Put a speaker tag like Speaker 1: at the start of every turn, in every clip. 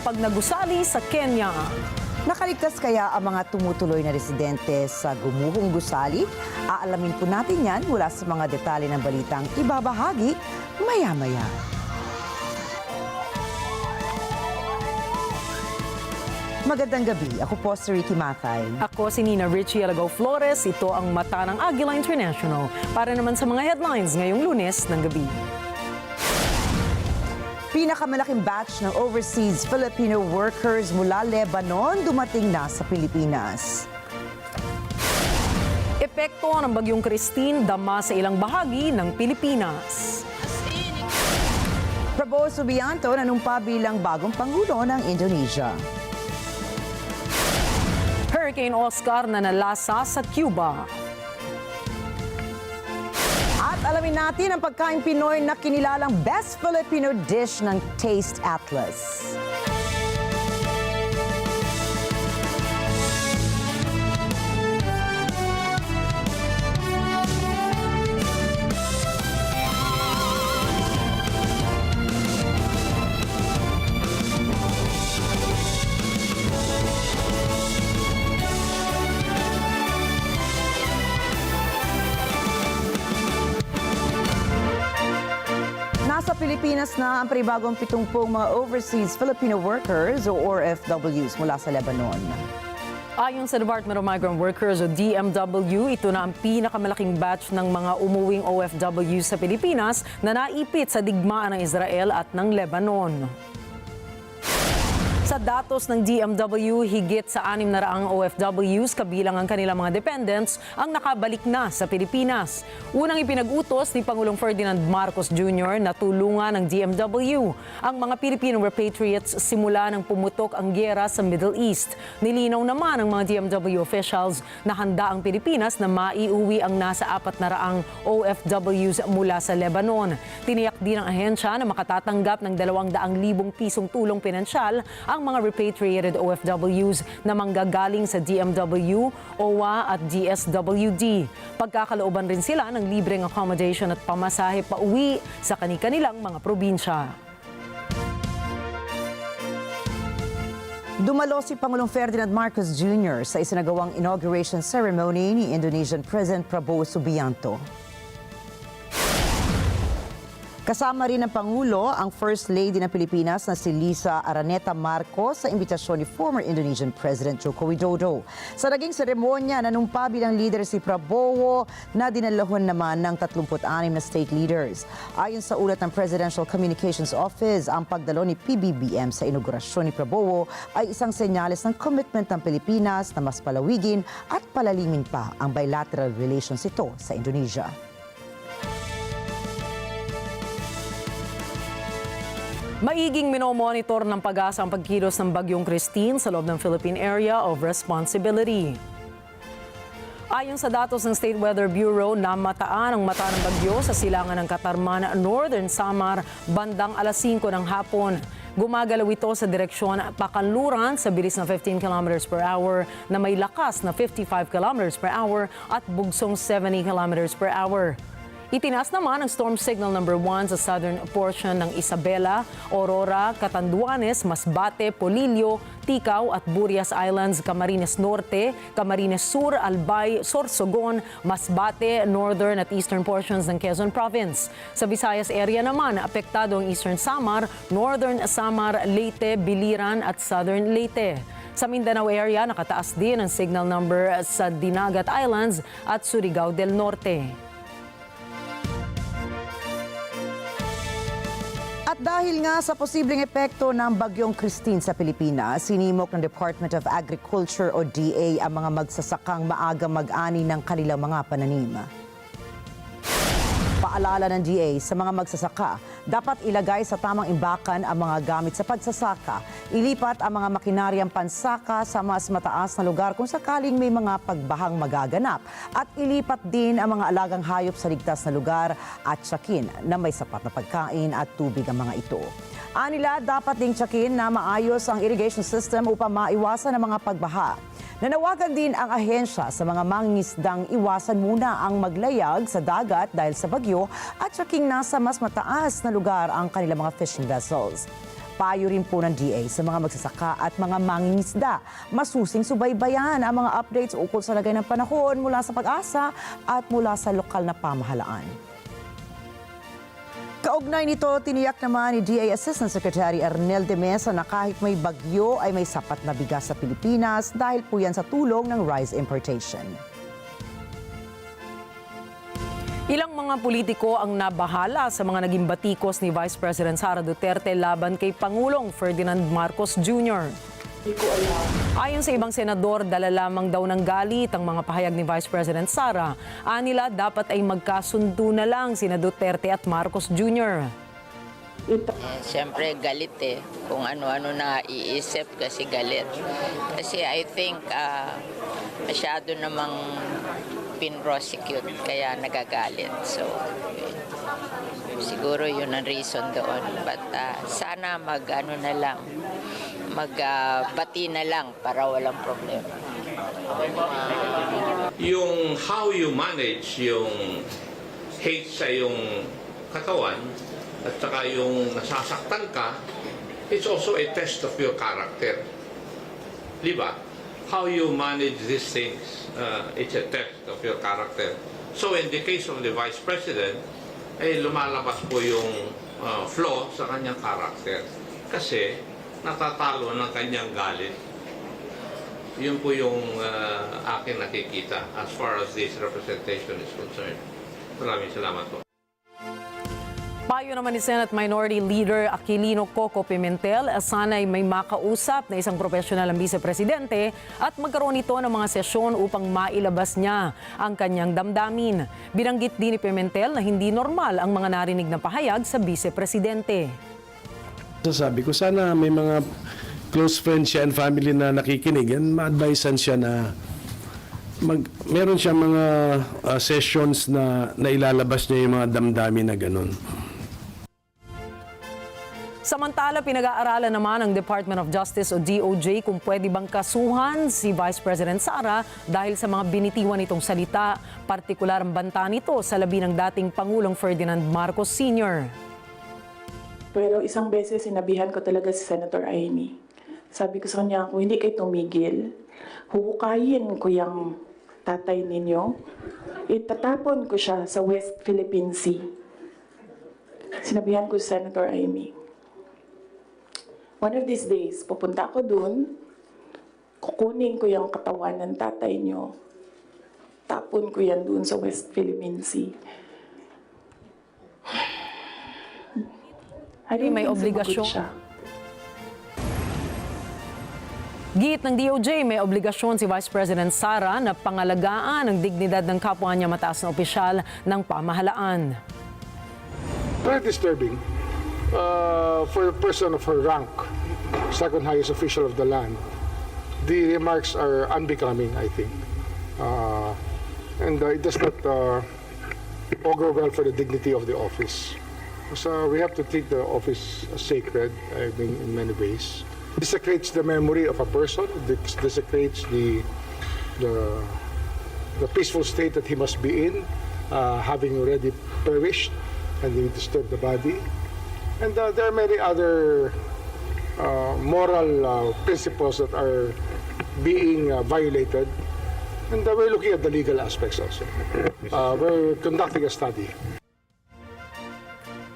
Speaker 1: pag nagusali sa Kenya.
Speaker 2: Nakaligtas kaya ang mga tumutuloy na residente sa gumuhong gusali? Aalamin po natin yan mula sa mga detalye ng balitang ibabahagi maya-maya. Magandang gabi. Ako po si Ricky Matay.
Speaker 1: Ako si Nina Richie Alagaw Flores. Ito ang mata ng Agila International. Para naman sa mga headlines ngayong Lunes ng gabi.
Speaker 2: Pinakamalaking batch ng overseas Filipino workers mula Lebanon dumating na sa Pilipinas.
Speaker 1: Epekto ng bagyong Christine dama sa ilang bahagi ng Pilipinas.
Speaker 2: Prabowo Subianto nanumpa bilang bagong Pangulo ng Indonesia.
Speaker 1: Hurricane Oscar na nalasa sa Cuba.
Speaker 2: At alamin natin ang pagkain Pinoy na kinilalang Best Filipino Dish ng Taste Atlas. Nasa Pilipinas na ang panibagong 70 mga overseas Filipino workers o OFWs mula sa Lebanon.
Speaker 1: Ayon sa Department of Migrant Workers o DMW, ito na ang pinakamalaking batch ng mga umuwing OFWs sa Pilipinas na naipit sa digmaan ng Israel at ng Lebanon. Sa datos ng DMW, higit sa 600 OFWs kabilang ang kanilang mga dependents ang nakabalik na sa Pilipinas. Unang ipinag-utos ni Pangulong Ferdinand Marcos Jr. na tulungan ng DMW ang mga Filipino repatriates simula nang pumutok ang giyera sa Middle East. Nilinaw naman ng mga DMW officials na handa ang Pilipinas na maiuwi ang nasa 400 OFWs mula sa Lebanon. Tiniyak din ng ahensya na makatatanggap ng 200,000 pisong tulong pinansyal ang mga repatriated OFWs na manggagaling sa DMW, OWA at DSWD. Pagkakalooban rin sila ng libreng accommodation at pamasahe pauwi sa kani-kanilang mga probinsya.
Speaker 2: Dumalo si Pangulong Ferdinand Marcos Jr. sa isinagawang inauguration ceremony ni Indonesian President Prabowo Subianto. Kasama rin ng Pangulo ang First Lady ng Pilipinas na si Liza Araneta Marcos sa imbitasyon ni former Indonesian President Joko Widodo. Sa naging seremonya, nanumpa bilang leader si Prabowo na dinalahon naman ng 36 na state leaders. Ayon sa ulat ng Presidential Communications Office, ang pagdalo ni PBBM sa inaugurasyon ni Prabowo ay isang senyales ng commitment ng Pilipinas na mas palawigin at palalimin pa ang bilateral relations ito sa Indonesia.
Speaker 1: Maiging minomonitor ng pag-asa ang pagkilos ng bagyong Christine sa loob ng Philippine Area of Responsibility. Ayon sa datos ng State Weather Bureau, namataan ang mata ng bagyo sa silangan ng Katarman, Northern Samar, bandang alas 5 ng hapon. Gumagalaw ito sa direksyon pakanluran sa bilis na 15 km per hour na may lakas na 55 km per hour at bugsong 70 km per hour. Itinaas naman ang storm signal number 1 sa southern portion ng Isabela, Aurora, Catanduanes, Masbate, Polillo, Ticao at Burias Islands, Camarines Norte, Camarines Sur, Albay, Sorsogon, Masbate, northern at eastern portions ng Quezon Province. Sa Visayas area naman, apektado ang Eastern Samar, Northern Samar, Leyte, Biliran at Southern Leyte. Sa Mindanao area, nakataas din ang signal number sa Dinagat Islands at Surigao del Norte.
Speaker 2: At dahil nga sa posibleng epekto ng bagyong Christine sa Pilipinas, sinimok ng Department of Agriculture o DA ang mga magsasakang maaga mag-ani ng kanilang mga pananim. Paalala ng DA sa mga magsasaka, dapat ilagay sa tamang imbakan ang mga gamit sa pagsasaka. Ilipat ang mga makinaryang pansaka sa mas mataas na lugar kung sakaling may mga pagbahang magaganap. At ilipat din ang mga alagang hayop sa ligtas na lugar at tiyakin na may sapat na pagkain at tubig ang mga ito. Anila, dapat ding tiyakin na maayos ang irrigation system upang maiwasan ang mga pagbaha. Nanawagan din ang ahensya sa mga mangingisdang iwasan muna ang maglayag sa dagat dahil sa bagyo at tiyaking nasa mas mataas na lugar ang kanilang mga fishing vessels. Payo rin po ng DA sa mga magsasaka at mga mangingisda. Masusing subaybayan ang mga updates ukol sa lagay ng panahon mula sa Pag-asa at mula sa lokal na pamahalaan. Kaugnay nito, tiniyak naman ni DA Assistant Secretary Ernel de Mesa na kahit may bagyo ay may sapat na bigas sa Pilipinas dahil po yan sa tulong ng rice importation.
Speaker 1: Ilang mga politiko ang nabahala sa mga naging batikos ni Vice President Sara Duterte laban kay Pangulong Ferdinand Marcos Jr. Ayon sa ibang senador, dala lamang daw ng galit ang mga pahayag ni Vice President Sara. Anila, dapat ay magkasundo na lang sina Duterte at Marcos Jr.
Speaker 3: Siyempre galit kung ano-ano na iisip kasi galit. Kasi I think masyado namang pin-prosecute kaya nagagalit. So siguro yun ang reason doon. But sana magbati na lang para walang problema.
Speaker 4: Yung how you manage yung hate sa yung katawan at saka yung nasasaktan ka, it's also a test of your character. Di ba? How you manage these things, it's a test of your character. So in the case of the Vice President, lumalabas po yung flaw sa kanyang character. Kasi natatalo ng kanyang galit. Yun po yung akin nakikita as far as this representation is concerned. Maraming salamat po.
Speaker 1: Payo naman ni Senate Minority Leader Aquilino Coco Pimentel, sana'y may makausap na isang profesional ang vice-presidente at magkaroon ito ng mga sesyon upang mailabas niya ang kanyang damdamin. Binanggit din ni Pimentel na hindi normal ang mga narinig na pahayag sa vice-presidente.
Speaker 5: Sabi ko, sana may mga close friends siya and family na nakikinig and ma-advisean siya na meron siya mga sessions na ilalabas niya yung mga damdamin na ganun.
Speaker 1: Samantala, pinag-aaralan naman ng Department of Justice o DOJ kung pwede bang kasuhan si Vice President Sara dahil sa mga binitiwan nitong salita, partikular ang banta nito sa labi ng dating Pangulong Ferdinand Marcos Sr.
Speaker 6: Pero isang beses sinabihan ko talaga si Senator Amy. Sabi ko sa kanya, kung hindi kayo tumigil, huhukayin ko yung tatay ninyo, itatapon ko siya sa West Philippine Sea. Sinabihan ko si Senator Amy. One of these days, pupunta ako dun, kukunin ko yung katawan ng tatay nyo, tapon ko yan dun sa West Philippine Sea.
Speaker 1: May obligasyon. Giit ng DOJ, may obligasyon si Vice President Sara na pangalagaan ang dignidad ng kapwa niya mataas na opisyal ng pamahalaan.
Speaker 7: Very disturbing for a person of her rank, second highest official of the land. The remarks are unbecoming, I think. And it does not augur well for the dignity of the office. So we have to treat the office as sacred, I mean, in many ways. Desecrates the memory of a person, desecrates the peaceful state that he must be in, having already perished, and we disturb the body. And there are many other moral principles that are being violated. And we're looking at the legal aspects also. We're conducting a study.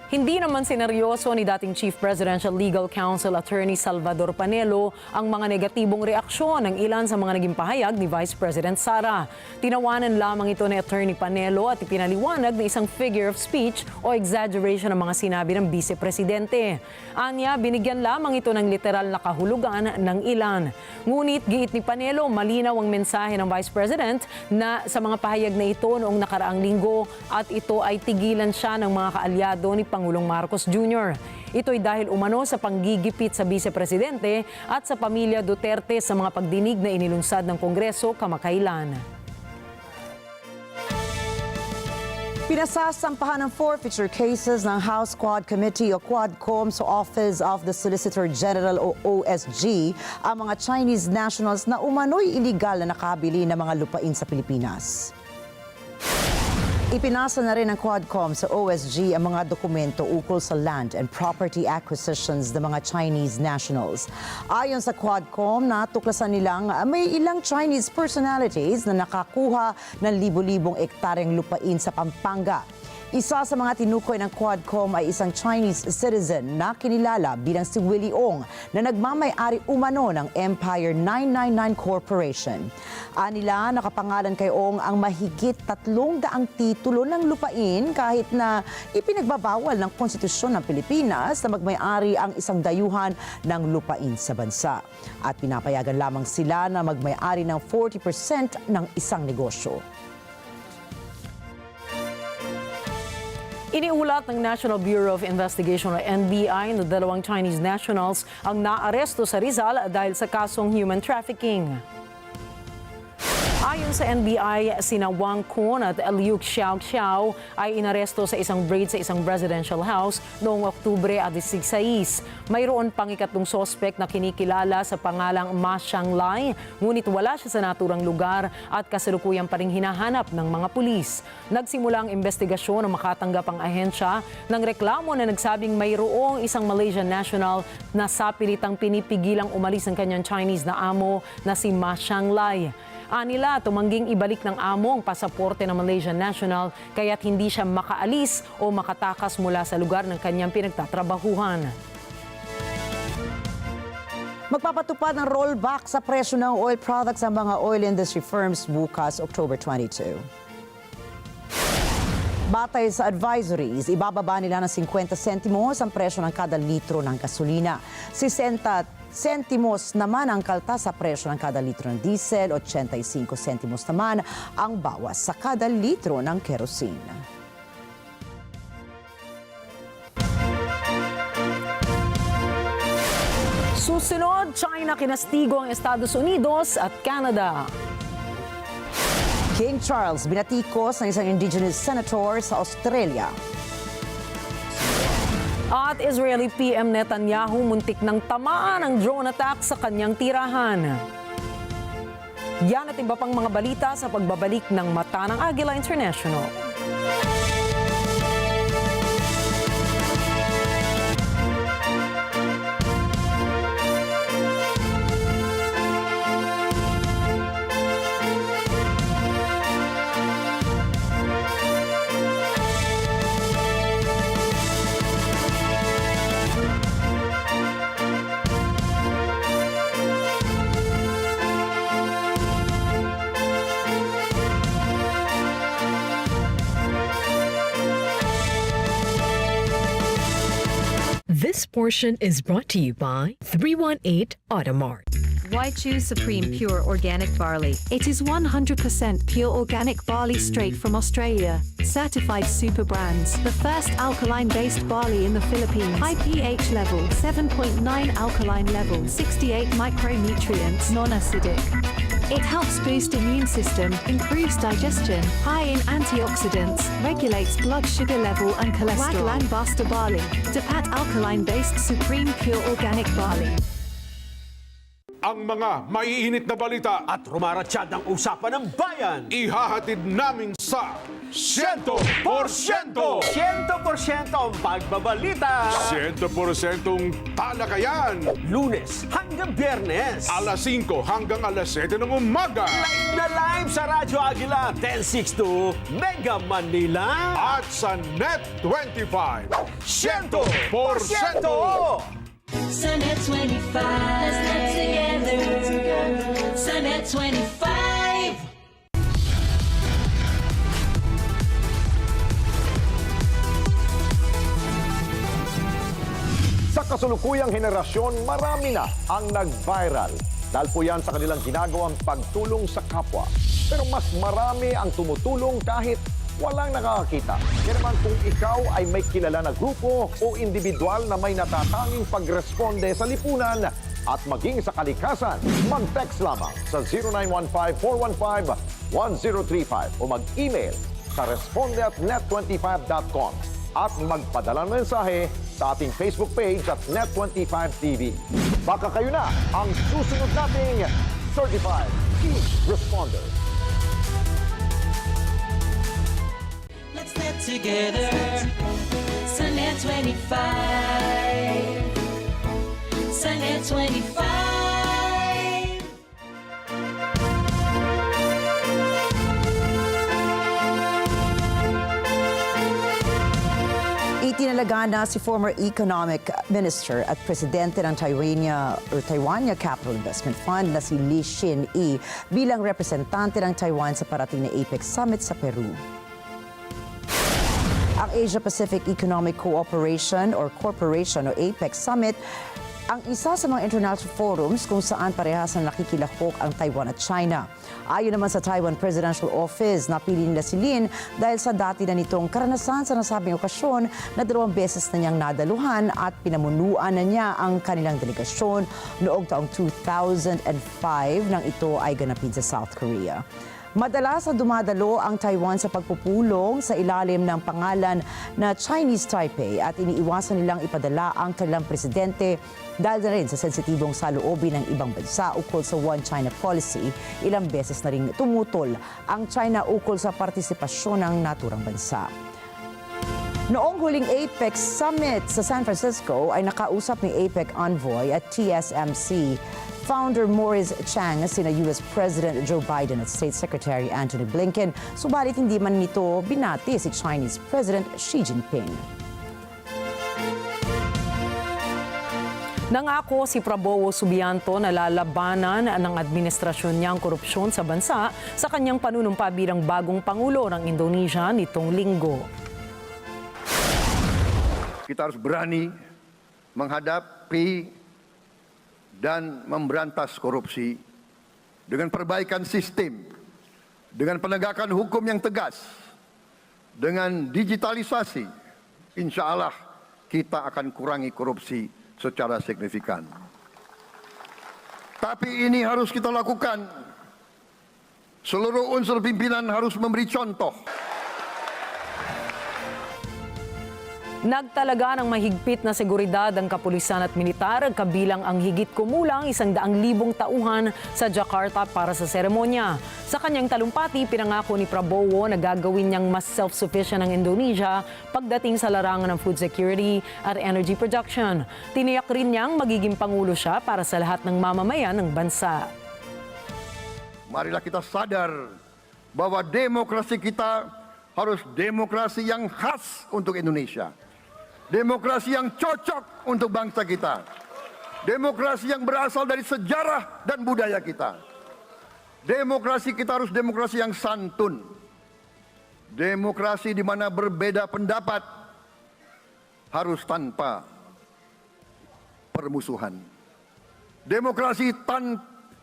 Speaker 1: Hindi naman sineryoso ni dating Chief Presidential Legal Counsel Attorney Salvador Panelo ang mga negatibong reaksyon ng ilan sa mga naging pahayag ni Vice President Sara. Tinawanan lamang ito ni Attorney Panelo at ipinaliwanag na isang figure of speech o exaggeration ng mga sinabi ng Vice Presidente. Anya, binigyan lamang ito ng literal na kahulugan ng ilan. Ngunit giit ni Panelo, malinaw ang mensahe ng Vice President na sa mga pahayag na ito noong nakaraang linggo at ito ay tigilan siya ng mga kaalyado ni Pangulong Marcos Jr. Ito'y dahil umano sa panggigipit sa Vice-Presidente at sa pamilya Duterte sa mga pagdinig na inilunsad ng Kongreso kamakailan.
Speaker 2: Pinasasampahan ng forfeiture cases ng House Quad Committee o Quadcom sa Office of the Solicitor General o OSG ang mga Chinese nationals na umano'y iligal na nakabili ng mga lupain sa Pilipinas. Ipinasa na rin ng Quadcom sa OSG ang mga dokumento ukol sa land and property acquisitions ng mga Chinese nationals. Ayon sa Quadcom, natuklasan nilang may ilang Chinese personalities na nakakuha ng libo-libong ektaryang lupain sa Pampanga. Isa sa mga tinukoy ng Quadcom ay isang Chinese citizen na kinilala bilang si Willie Ong na nagmamay-ari umano ng Empire 999 Corporation. Anila, nakapangalan kay Ong ang mahigit 300 titulo ng lupain kahit na ipinagbabawal ng konstitusyon ng Pilipinas na magmay-ari ang isang dayuhan ng lupain sa bansa. At pinapayagan lamang sila na magmay-ari ng 40% ng isang negosyo.
Speaker 1: Iniulat ng National Bureau of Investigation o NBI na 2 Chinese nationals ang naaresto sa Rizal dahil sa kasong human trafficking. Ayon sa NBI, sina Wang Kun at Liu Xiao ay inaresto sa isang raid sa isang residential house noong Oktubre 16. Mayroon pang ikatlong sospek na kinikilala sa pangalang Ma Shanglai, ngunit wala siya sa naturang lugar at kasalukuyan pa ring hinahanap ng mga pulis. Nagsimula ang investigasyon na makatanggap ang ahensya ng reklamo na nagsabing mayroong isang Malaysian national na sapilitang pinipigilang umalis ng kanyang Chinese na amo na si Ma Shanglai. Anila, tumangging ibalik ng amo ang pasaporte ng Malaysian national kaya't hindi siya makaalis o makatakas mula sa lugar ng kanyang pinagtatrabahuhan.
Speaker 2: Magpapatupad ng rollback sa presyo ng oil products ang mga oil industry firms bukas, October 22. Batay sa advisories, ibababa nila ng 50 sentimos ang presyo ng kada litro ng gasolina. 60 sentimos naman ang kalta sa presyo ng kada litro ng diesel, 85 sentimos naman ang bawas sa kada litro ng kerosene.
Speaker 1: Susunod, China kinastigo ang Estados Unidos at Canada.
Speaker 2: King Charles binatikos ng isang indigenous senator sa Australia.
Speaker 1: At Israeli PM Netanyahu muntik ng tamaan ng drone attack sa kanyang tirahan. Yan at iba pang mga balita sa pagbabalik ng Mata ng Agila International.
Speaker 8: This portion is brought to you by 318 Automart.
Speaker 9: Why choose Supreme Pure Organic Barley? It is 100% pure organic barley straight from Australia. Certified super brands. The first alkaline-based barley in the Philippines. High pH level, 7.9 alkaline level, 68 micronutrients, non-acidic. It helps boost immune system, improves digestion, high in antioxidants, regulates blood sugar level and cholesterol. Wagland Basta Barley. Dapat alkaline-based Supreme Pure Organic Barley.
Speaker 10: Ang mga maiinit na balita
Speaker 11: at rumaratsyad ang usapan ng bayan.
Speaker 10: ihahatid namin sa 100%!
Speaker 11: 100% ang pagbabalita.
Speaker 10: 100% talakayan.
Speaker 11: Lunes hanggang Biyernes.
Speaker 10: Alas 5 hanggang alas 7 ng umaga.
Speaker 11: Live na live sa Radyo Agila 1062 Mega Manila.
Speaker 10: At sa NET25.
Speaker 11: 100%!
Speaker 12: Sa NET25, let's net together. Sa NET25.
Speaker 13: Sa kasulukuyang henerasyon, marami na ang nag-viral. Dahil po yan sa kanilang ginagawang pagtulong sa kapwa. Pero mas marami ang tumutulong kahit walang nakakakita. Kaya naman kung ikaw ay may kilala na grupo o individual na may natatanging pagresponde sa lipunan at maging sa kalikasan, mag-text lamang sa 0915-415-1035 o mag-email sa responde@net25.com at magpadala ng mensahe sa ating Facebook page at NET25 TV. Baka kayo na ang susunod nating Certified Key Responder.
Speaker 12: together. Sa NET25. Sa NET25.
Speaker 2: Itinalaga na si former Economic Minister at Presidente ng Taiwan Capital Investment Fund na si Lee Shin-yi bilang representante ng Taiwan sa parating na APEC Summit sa Peru. Ang Asia-Pacific Economic Cooperation or Corporation o APEC Summit ang isa sa mga international forums kung saan parehas na nakikilahok ang Taiwan at China. Ayon naman sa Taiwan Presidential Office, napili nila si Lin dahil sa dati na nitong karanasan sa nasabing okasyon na 2 beses na niyang nadaluhan at pinamunuan na niya ang kanilang delegasyon noong taong 2005 nang ito ay ganapin sa South Korea. Madalas na dumadalo ang Taiwan sa pagpupulong sa ilalim ng pangalan na Chinese Taipei at iniiwasan nilang ipadala ang kanilang presidente dahil na rin sa sensitibong saloobin ng ibang bansa ukol sa One China policy. Ilang beses na rin tumutol ang China ukol sa partisipasyon ng naturang bansa. Noong huling APEC Summit sa San Francisco ay nakausap ni APEC Envoy at TSMC Founder Maurice Chang sina US President Joe Biden at State Secretary Antony Blinken, subalit hindi man nito binati si Chinese President Xi Jinping.
Speaker 1: Nangako si Prabowo Subianto na lalabanan ng administrasyon niya ang korupsyon sa bansa sa kanyang panunumpa bilang bagong Pangulo ng Indonesia nitong linggo.
Speaker 14: Kita harus berani menghadapi dan memberantas korupsi dengan perbaikan sistem, dengan penegakan hukum yang tegas, dengan digitalisasi. Insya Allah kita akan kurangi korupsi secara signifikan. Tapi ini harus kita lakukan. Seluruh unsur pimpinan harus memberi contoh.
Speaker 1: Nagtalaga ng mahigpit na seguridad ang kapulisan at militar kabilang ang higit kumulang 100,000 tauhan sa Jakarta para sa seremonya. Sa kanyang talumpati, pinangako ni Prabowo na gagawin niyang mas self-sufficient ang Indonesia pagdating sa larangan ng food security at energy production. Tiniyak rin niyang magiging pangulo siya para sa lahat ng mamamayan ng bansa.
Speaker 14: Marilah kita sadar bahwa demokrasi kita harus demokrasi yang khas untuk Indonesia. Demokrasi yang cocok untuk bangsa kita. Demokrasi yang berasal dari sejarah dan budaya kita. Demokrasi kita harus demokrasi yang santun. Demokrasi di mana berbeda pendapat harus tanpa permusuhan. Demokrasi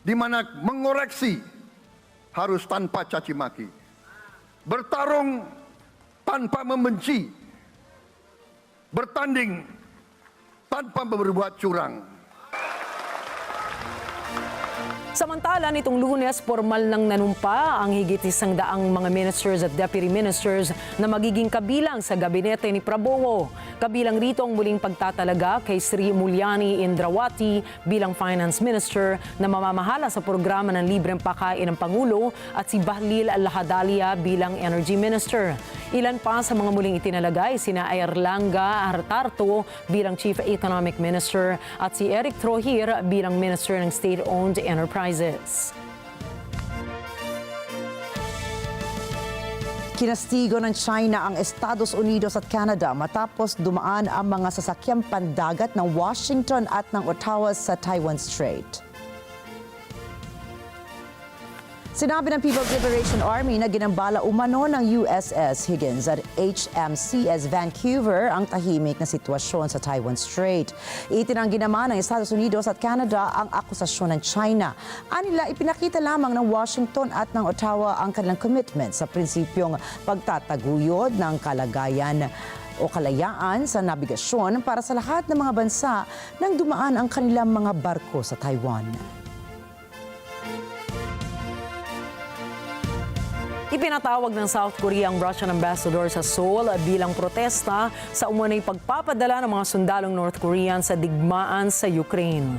Speaker 14: di mana mengoreksi harus tanpa caci maki. Bertarung tanpa membenci. Bertanding tanpa berbuat curang.
Speaker 1: Samantala, nitong Lunes, formal nang nanumpa ang higit 100 mga ministers at deputy ministers na magiging kabilang sa gabinete ni Prabowo. Kabilang rito ang muling pagtatalaga kay Sri Mulyani Indrawati bilang Finance Minister na mamamahala sa programa ng libreng pakain ng Pangulo at si Bahlil Lahadalia bilang Energy Minister. Ilan pa sa mga muling itinalagay sina Airlanga Hartarto bilang Chief Economic Minister at si Eric Trohir bilang Minister ng State-Owned Enterprises.
Speaker 2: Kinastigo ng China ang Estados Unidos at Canada matapos dumaan ang mga sasakyang pandagat ng Washington at ng Ottawa sa Taiwan Strait. Sinabi ng People's Liberation Army na ginambala umano ng USS Higgins at HMCS Vancouver ang tahimik na sitwasyon sa Taiwan Strait. Itinanggi naman ng Estados Unidos at Canada ang akusasyon ng China. Anila, ipinakita lamang ng Washington at ng Ottawa ang kanilang commitment sa prinsipyong pagtataguyod ng kalagayan o kalayaan sa nabigasyon para sa lahat ng mga bansa nang dumaan ang kanilang mga barko sa Taiwan.
Speaker 1: Ipinatawag ng South Korea ang Russian ambassador sa Seoul bilang protesta sa umunay pagpapadala ng mga sundalong North Korean sa digmaan sa Ukraine.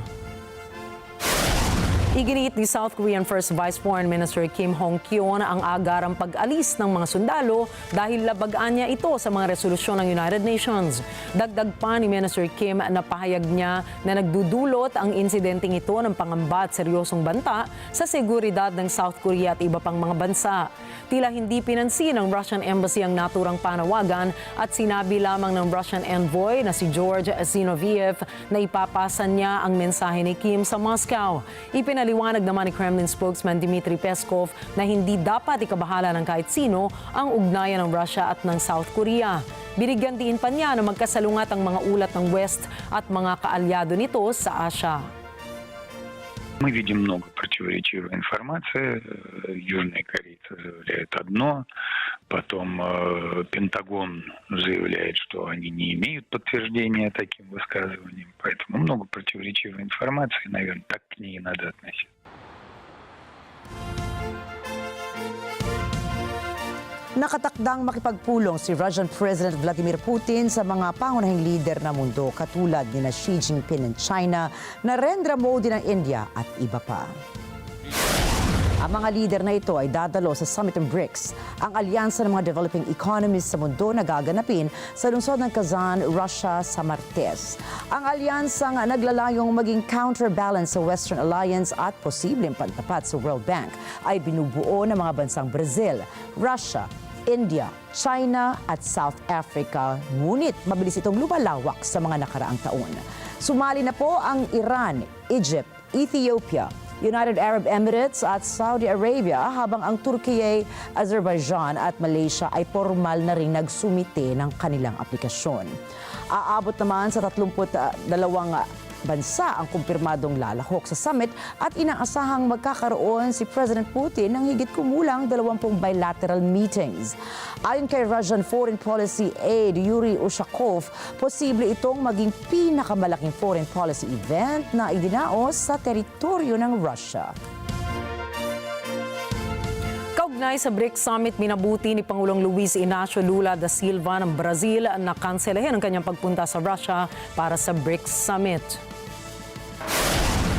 Speaker 1: Iginiit ni South Korean First Vice Foreign Minister Kim Hong-kyon ang agarang pag-alis ng mga sundalo dahil labagaan niya ito sa mga resolusyon ng United Nations. Dagdag pa ni Minister Kim na pahayag niya na nagdudulot ang insidenteng ito ng pangamba at seryosong banta sa seguridad ng South Korea at iba pang mga bansa. Tila hindi pinansin ng Russian Embassy ang naturang panawagan at sinabi lamang ng Russian envoy na si George Zinoviev na ipapasa niya ang mensahe ni Kim sa Moscow. Ipinaliwanag naman ni Kremlin spokesman Dmitry Peskov na hindi dapat ikabahala ng kahit sino ang ugnayan ng Russia at ng South Korea. Binigyan din pa niya na magkasalungat ang mga ulat ng West at mga kaalyado nito sa Asia.
Speaker 15: Мы видим много противоречивой информации. Южные корейцы заявляют одно, потом Пентагон заявляет, что они не имеют подтверждения таким высказываниям. Поэтому много противоречивой информации, наверное, так к ней и надо относиться.
Speaker 2: Nakatakdang makipagpulong si Russian President Vladimir Putin sa mga pangunahing lider ng mundo katulad ni Xi Jinping ng China, Narendra Modi ng India at iba pa. Ang mga lider na ito ay dadalo sa Summit ng BRICS, ang alyansa ng mga developing economies sa mundo na gaganapin sa lungsod ng Kazan, Russia sa Martes. Ang alyansang naglalayong maging counterbalance sa Western Alliance at posibleng pagtapat sa World Bank ay binubuo ng mga bansang Brazil, Russia, India, China at South Africa. Ngunit mabilis itong lumalawak sa mga nakaraang taon. Sumali na po ang Iran, Egypt, Ethiopia, United Arab Emirates at Saudi Arabia habang ang Turkiye, Azerbaijan at Malaysia ay formal na rin nagsumite ng kanilang aplikasyon. Aabot naman sa 32 bansa ang kumpirmadong lalahok sa summit at inaasahang magkakaroon si President Putin ng higit kumulang 20 bilateral meetings. Ayon kay Russian Foreign Policy Aide Yuri Ushakov, posible itong maging pinakamalaking foreign policy event na idinaos sa teritoryo ng Russia.
Speaker 1: Kaugnay sa BRICS Summit, minabuti ni Pangulong Luis Inacio Lula da Silva ng Brazil na kanselahin ang kanyang pagpunta sa Russia para sa BRICS Summit.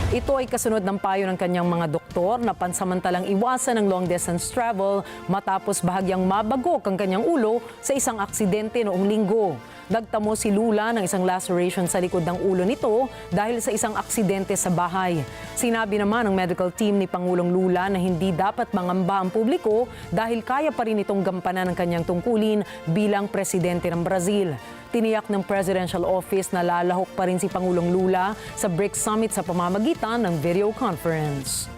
Speaker 1: Ito ay kasunod ng payo ng kanyang mga doktor na pansamantalang iwasan ng long-distance travel matapos bahagyang mabagok ang kanyang ulo sa isang aksidente noong linggo. Nagtamo si Lula ng isang laceration sa likod ng ulo nito dahil sa isang aksidente sa bahay. Sinabi naman ng medical team ni Pangulong Lula na hindi dapat mangamba ang publiko dahil kaya pa rin itong gampanan ng kanyang tungkulin bilang presidente ng Brazil. Tiniyak ng Presidential Office na lalahok pa rin si Pangulong Lula sa BRICS Summit sa pamamagitan ng video conference.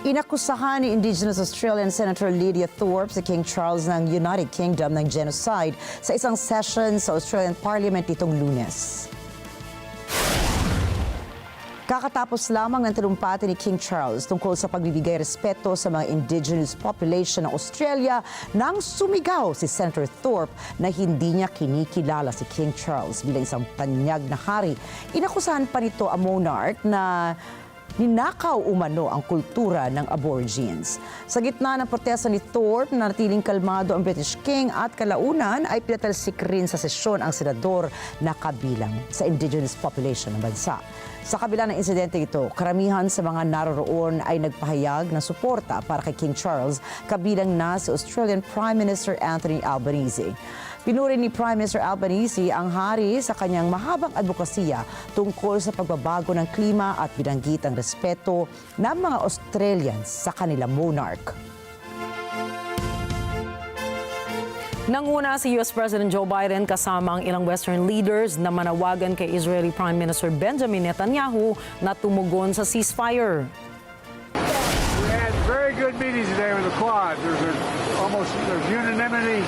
Speaker 2: Inakusahan ni Indigenous Australian Senator Lydia Thorpe si King Charles ng United Kingdom ng genocide sa isang session sa Australian Parliament itong Lunes. Kakatapos lamang ng talumpati ni King Charles tungkol sa pagbibigay respeto sa mga indigenous population ng Australia nang sumigaw si Senator Thorpe na hindi niya kinikilala si King Charles bilang isang tanyag na hari. Inakusahan pa nito ang monarch na ninakaw umano ang kultura ng Aborigines. Sa gitna ng protesta ni Thorpe na natiling kalmado ang British King at kalaunan ay pinatalsik rin sa sesyon ang senador na kabilang sa indigenous population ng bansa. Sa kabila ng insidente ito, karamihan sa mga naroroon ay nagpahayag ng suporta para kay King Charles, kabilang na si Australian Prime Minister Anthony Albanese. Pinuri ni Prime Minister Albanese ang hari sa kanyang mahabang advokasya tungkol sa pagbabago ng klima at binanggit ang respeto ng mga Australians sa kanilang monarch.
Speaker 1: Nanguna si U.S. President Joe Biden kasama ang ilang Western leaders na manawagan kay Israeli Prime Minister Benjamin Netanyahu na tumugon sa ceasefire.
Speaker 16: We had very good meetings today with the Quad. There's unanimity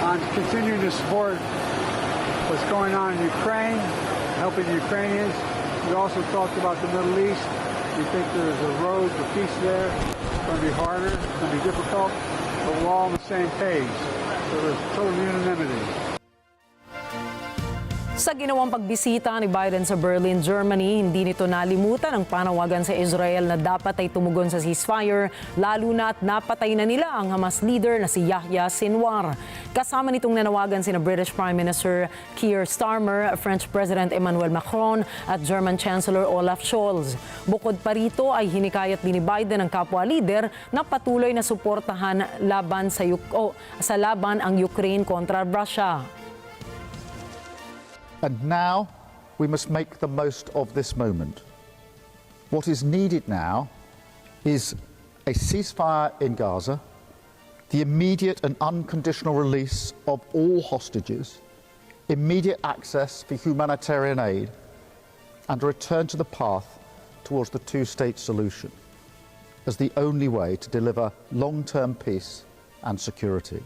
Speaker 16: on continuing to support what's going on in Ukraine, helping the Ukrainians. We also talked about the Middle East. We think there's a road to peace there. It's going to be harder, it's going to be difficult, but we're all on the same page. So there's total unanimity.
Speaker 1: Sa ginawang pagbisita ni Biden sa Berlin, Germany, hindi nito nalimutan ang panawagan sa Israel na dapat ay tumugon sa ceasefire, lalo na at napatay na nila ang Hamas leader na si Yahya Sinwar. Kasama nitong nanawagan sina British Prime Minister Keir Starmer, French President Emmanuel Macron at German Chancellor Olaf Scholz. Bukod pa rito ay hinikayat din ni Biden ang kapwa leader na patuloy na suportahan sa laban ang Ukraine kontra Russia.
Speaker 17: And now we must make the most of this moment. What is needed now is a ceasefire in Gaza, the immediate and unconditional release of all hostages, immediate access for humanitarian aid, and a return to the path towards the two-state solution as the only way to deliver long-term peace and security.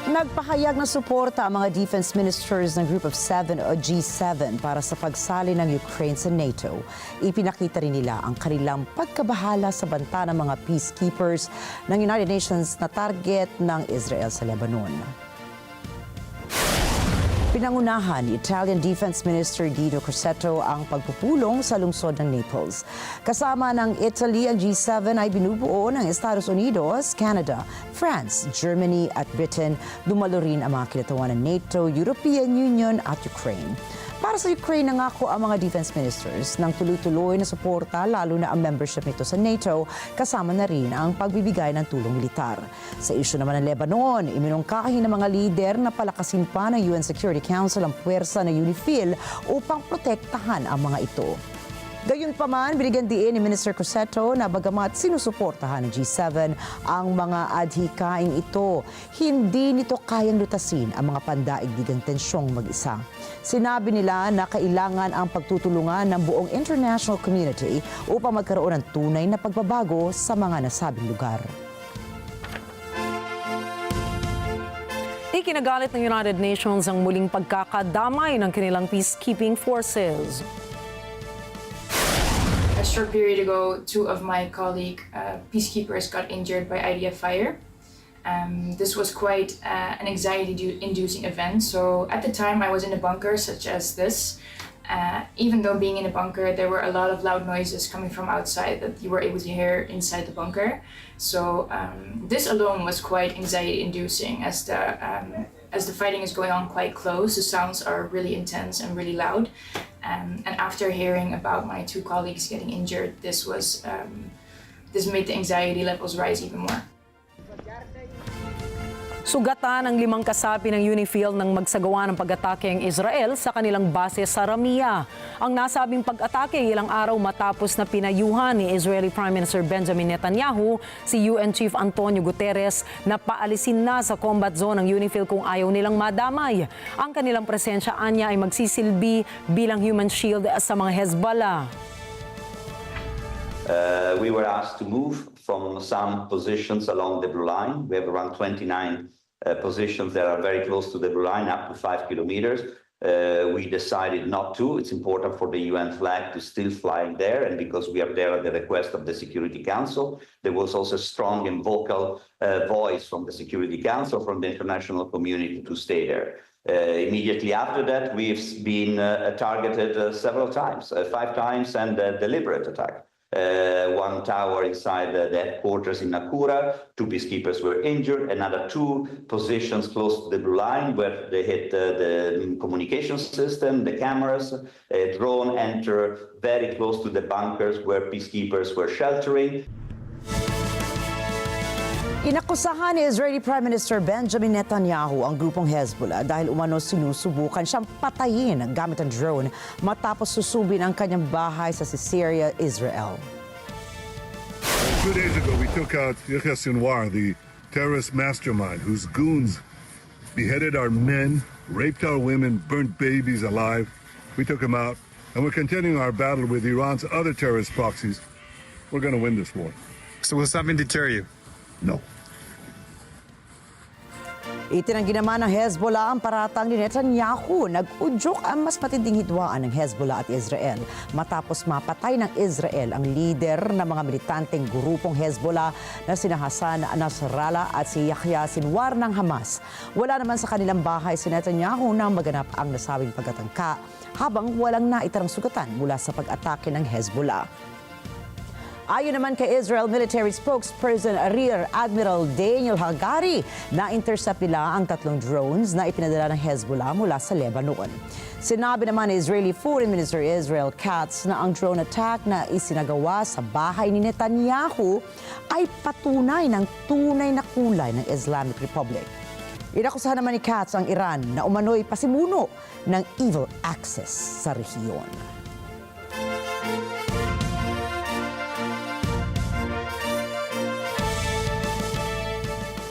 Speaker 2: Nagpahayag ng suporta ang mga defense ministers ng Group of Seven o G7 para sa pagsali ng Ukraine sa NATO. Ipinakita rin nila ang kanilang pagkabahala sa banta ng mga peacekeepers ng United Nations na target ng Israel sa Lebanon. Pinangunahan ni Italian Defense Minister Guido Crosetto ang pagpupulong sa lungsod ng Naples. Kasama ng Italy, ang G7 ay binubuo ng Estados Unidos, Canada, France, Germany at Britain. Dumalo rin ang mga kinatawan ng NATO, European Union at Ukraine. Para sa Ukraine, nangako ang mga defense ministers ng tuloy-tuloy na suporta, lalo na ang membership nito sa NATO, kasama na rin ang pagbibigay ng tulong militar. Sa isyu naman ng Lebanon, iminungkahi ng mga lider na palakasin pa ng UN Security Council ang puwersa ng UNIFIL upang protektahan ang mga ito. Gayunpaman, binigyan diin ni Minister Crosetto na bagamat sinusuportahan ng G7 ang mga adhikaing ito, hindi nito kayang lutasin ang mga pandaigdigang tensyong mag-isa. Sinabi nila na kailangan ang pagtutulungan ng buong international community upang magkaroon ng tunay na pagbabago sa mga nasabing lugar.
Speaker 1: Ikinagalit ng United Nations ang muling pagkakadamay ng kanilang peacekeeping forces.
Speaker 18: A short period ago, 2 of my colleague peacekeepers got injured by IDF fire. This was quite an anxiety-inducing event. So at the time, I was in a bunker such as this. Even though being in a bunker, there were a lot of loud noises coming from outside that you were able to hear inside the bunker. So this alone was quite anxiety-inducing as the fighting is going on quite close. The sounds are really intense and really loud. And after hearing about my 2 colleagues getting injured, this made the anxiety levels rise even more.
Speaker 1: Sugatan ang 5 kasapi ng UNIFIL nang magsagawa ng pag-atake ang Israel sa kanilang base sa Ramia. Ang nasabing pag-atake ilang araw matapos na pinayuhan ni Israeli Prime Minister Benjamin Netanyahu si UN Chief Antonio Guterres na paalisin na sa combat zone ng UNIFIL kung ayaw nilang madamay. Ang kanilang presensya anya ay magsisilbi bilang human shield sa mga Hezbollah.
Speaker 19: We were asked to move from some positions along the blue line. We have around 29 positions that are very close to the blue line, up to 5 kilometers. We decided not to. It's important for the UN flag to still fly there, and because we are there at the request of the Security Council, there was also a strong and vocal voice from the Security Council, from the international community to stay there. Immediately after that, we've been targeted several times, 5 times, and a deliberate attack. 1 tower inside the headquarters in Nakura, 2 peacekeepers were injured, another 2 positions close to the blue line where they hit the communication system, the cameras. A drone entered very close to the bunkers where peacekeepers were sheltering.
Speaker 2: Inakusahan ni Israeli Prime Minister Benjamin Netanyahu ang grupong Hezbollah dahil umano sinusubukan siyang patayin gamit ang drone matapos susubin ang kanyang bahay sa Syria, Israel.
Speaker 20: 2 days ago, we took out Yahya Sinwar, the terrorist mastermind whose goons beheaded our men, raped our women, burnt babies alive. We took him out, and we're continuing our battle with Iran's other terrorist proxies. We're going to win this war.
Speaker 21: So will something deter you?
Speaker 20: No.
Speaker 2: Itinanggi naman ng Hezbollah ang paratang ni Netanyahu. Nag-udyok ang mas matinding hidwaan ng Hezbollah at Israel matapos mapatay ng Israel ang lider ng mga militanteng grupong Hezbollah na sina Hassan Nasrallah at si Yahya Sinwar ng Hamas. Wala naman sa kanilang bahay si Netanyahu nang maganap ang nasabing pagkatangka habang walang naitarang sugatan mula sa pag-atake ng Hezbollah. Ayon naman kay Israel military spokesperson Rear Admiral Daniel Hagari, na-intercept nila ang 3 drones na ipinadala ng Hezbollah mula sa Lebanon. Sinabi naman ni Israeli Foreign Minister Israel Katz na ang drone attack na isinagawa sa bahay ni Netanyahu ay patunay ng tunay na kulay ng Islamic Republic. Inakusahan naman ni Katz ang Iran na umano'y pasimuno ng evil axis sa rehiyon.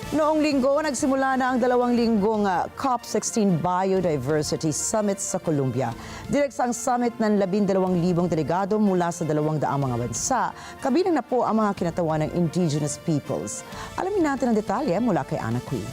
Speaker 2: Noong linggo, nagsimula na ang 2 linggong COP16 Biodiversity Summit sa Colombia. Direkta ang summit ng 12,000 delegado mula sa 200 mga bansa. Kabilang na po ang mga kinatawan ng indigenous peoples. Alamin natin ang detalye mula kay Ana Queen.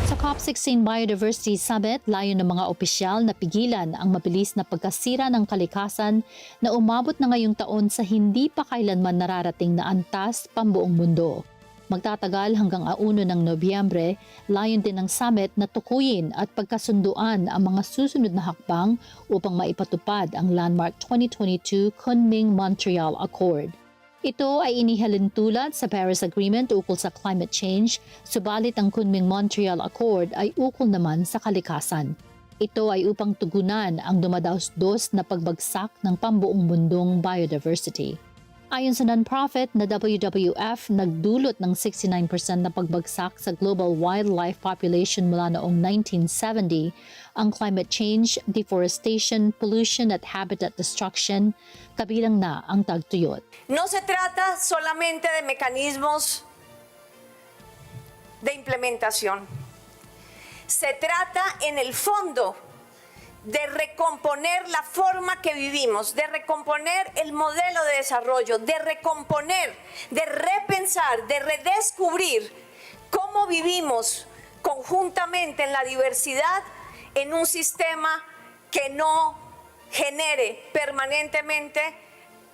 Speaker 21: Sa COP16 Biodiversity Summit, layo ng mga opisyal na pigilan ang mabilis na pagkasira ng kalikasan na umabot na ngayong taon sa hindi pa kailanman nararating na antas pambuong mundo. Magtatagal hanggang 1 ng Nobyembre, layon din ng summit na tukuyin at pagkasunduan ang mga susunod na hakbang upang maipatupad ang landmark 2022 Kunming-Montreal Accord. Ito ay inihalin tulad sa Paris Agreement ukol sa climate change, subalit ang Kunming-Montreal Accord ay ukol naman sa kalikasan. Ito ay upang tugunan ang dumadaos-dos na pagbagsak ng pambuong mundong biodiversity. Ayon sa non-profit na WWF, nagdulot ng 69% na pagbagsak sa global wildlife population mula noong 1970 ang climate change, deforestation, pollution at habitat destruction, kabilang na ang tagtuyot.
Speaker 22: No se trata solamente de mecanismos de implementación. Se trata en el fondo de recomponer la forma que vivimos, de recomponer el modelo de desarrollo, de recomponer, de repensar, de redescubrir cómo vivimos conjuntamente en la diversidad en un sistema que no genere permanentemente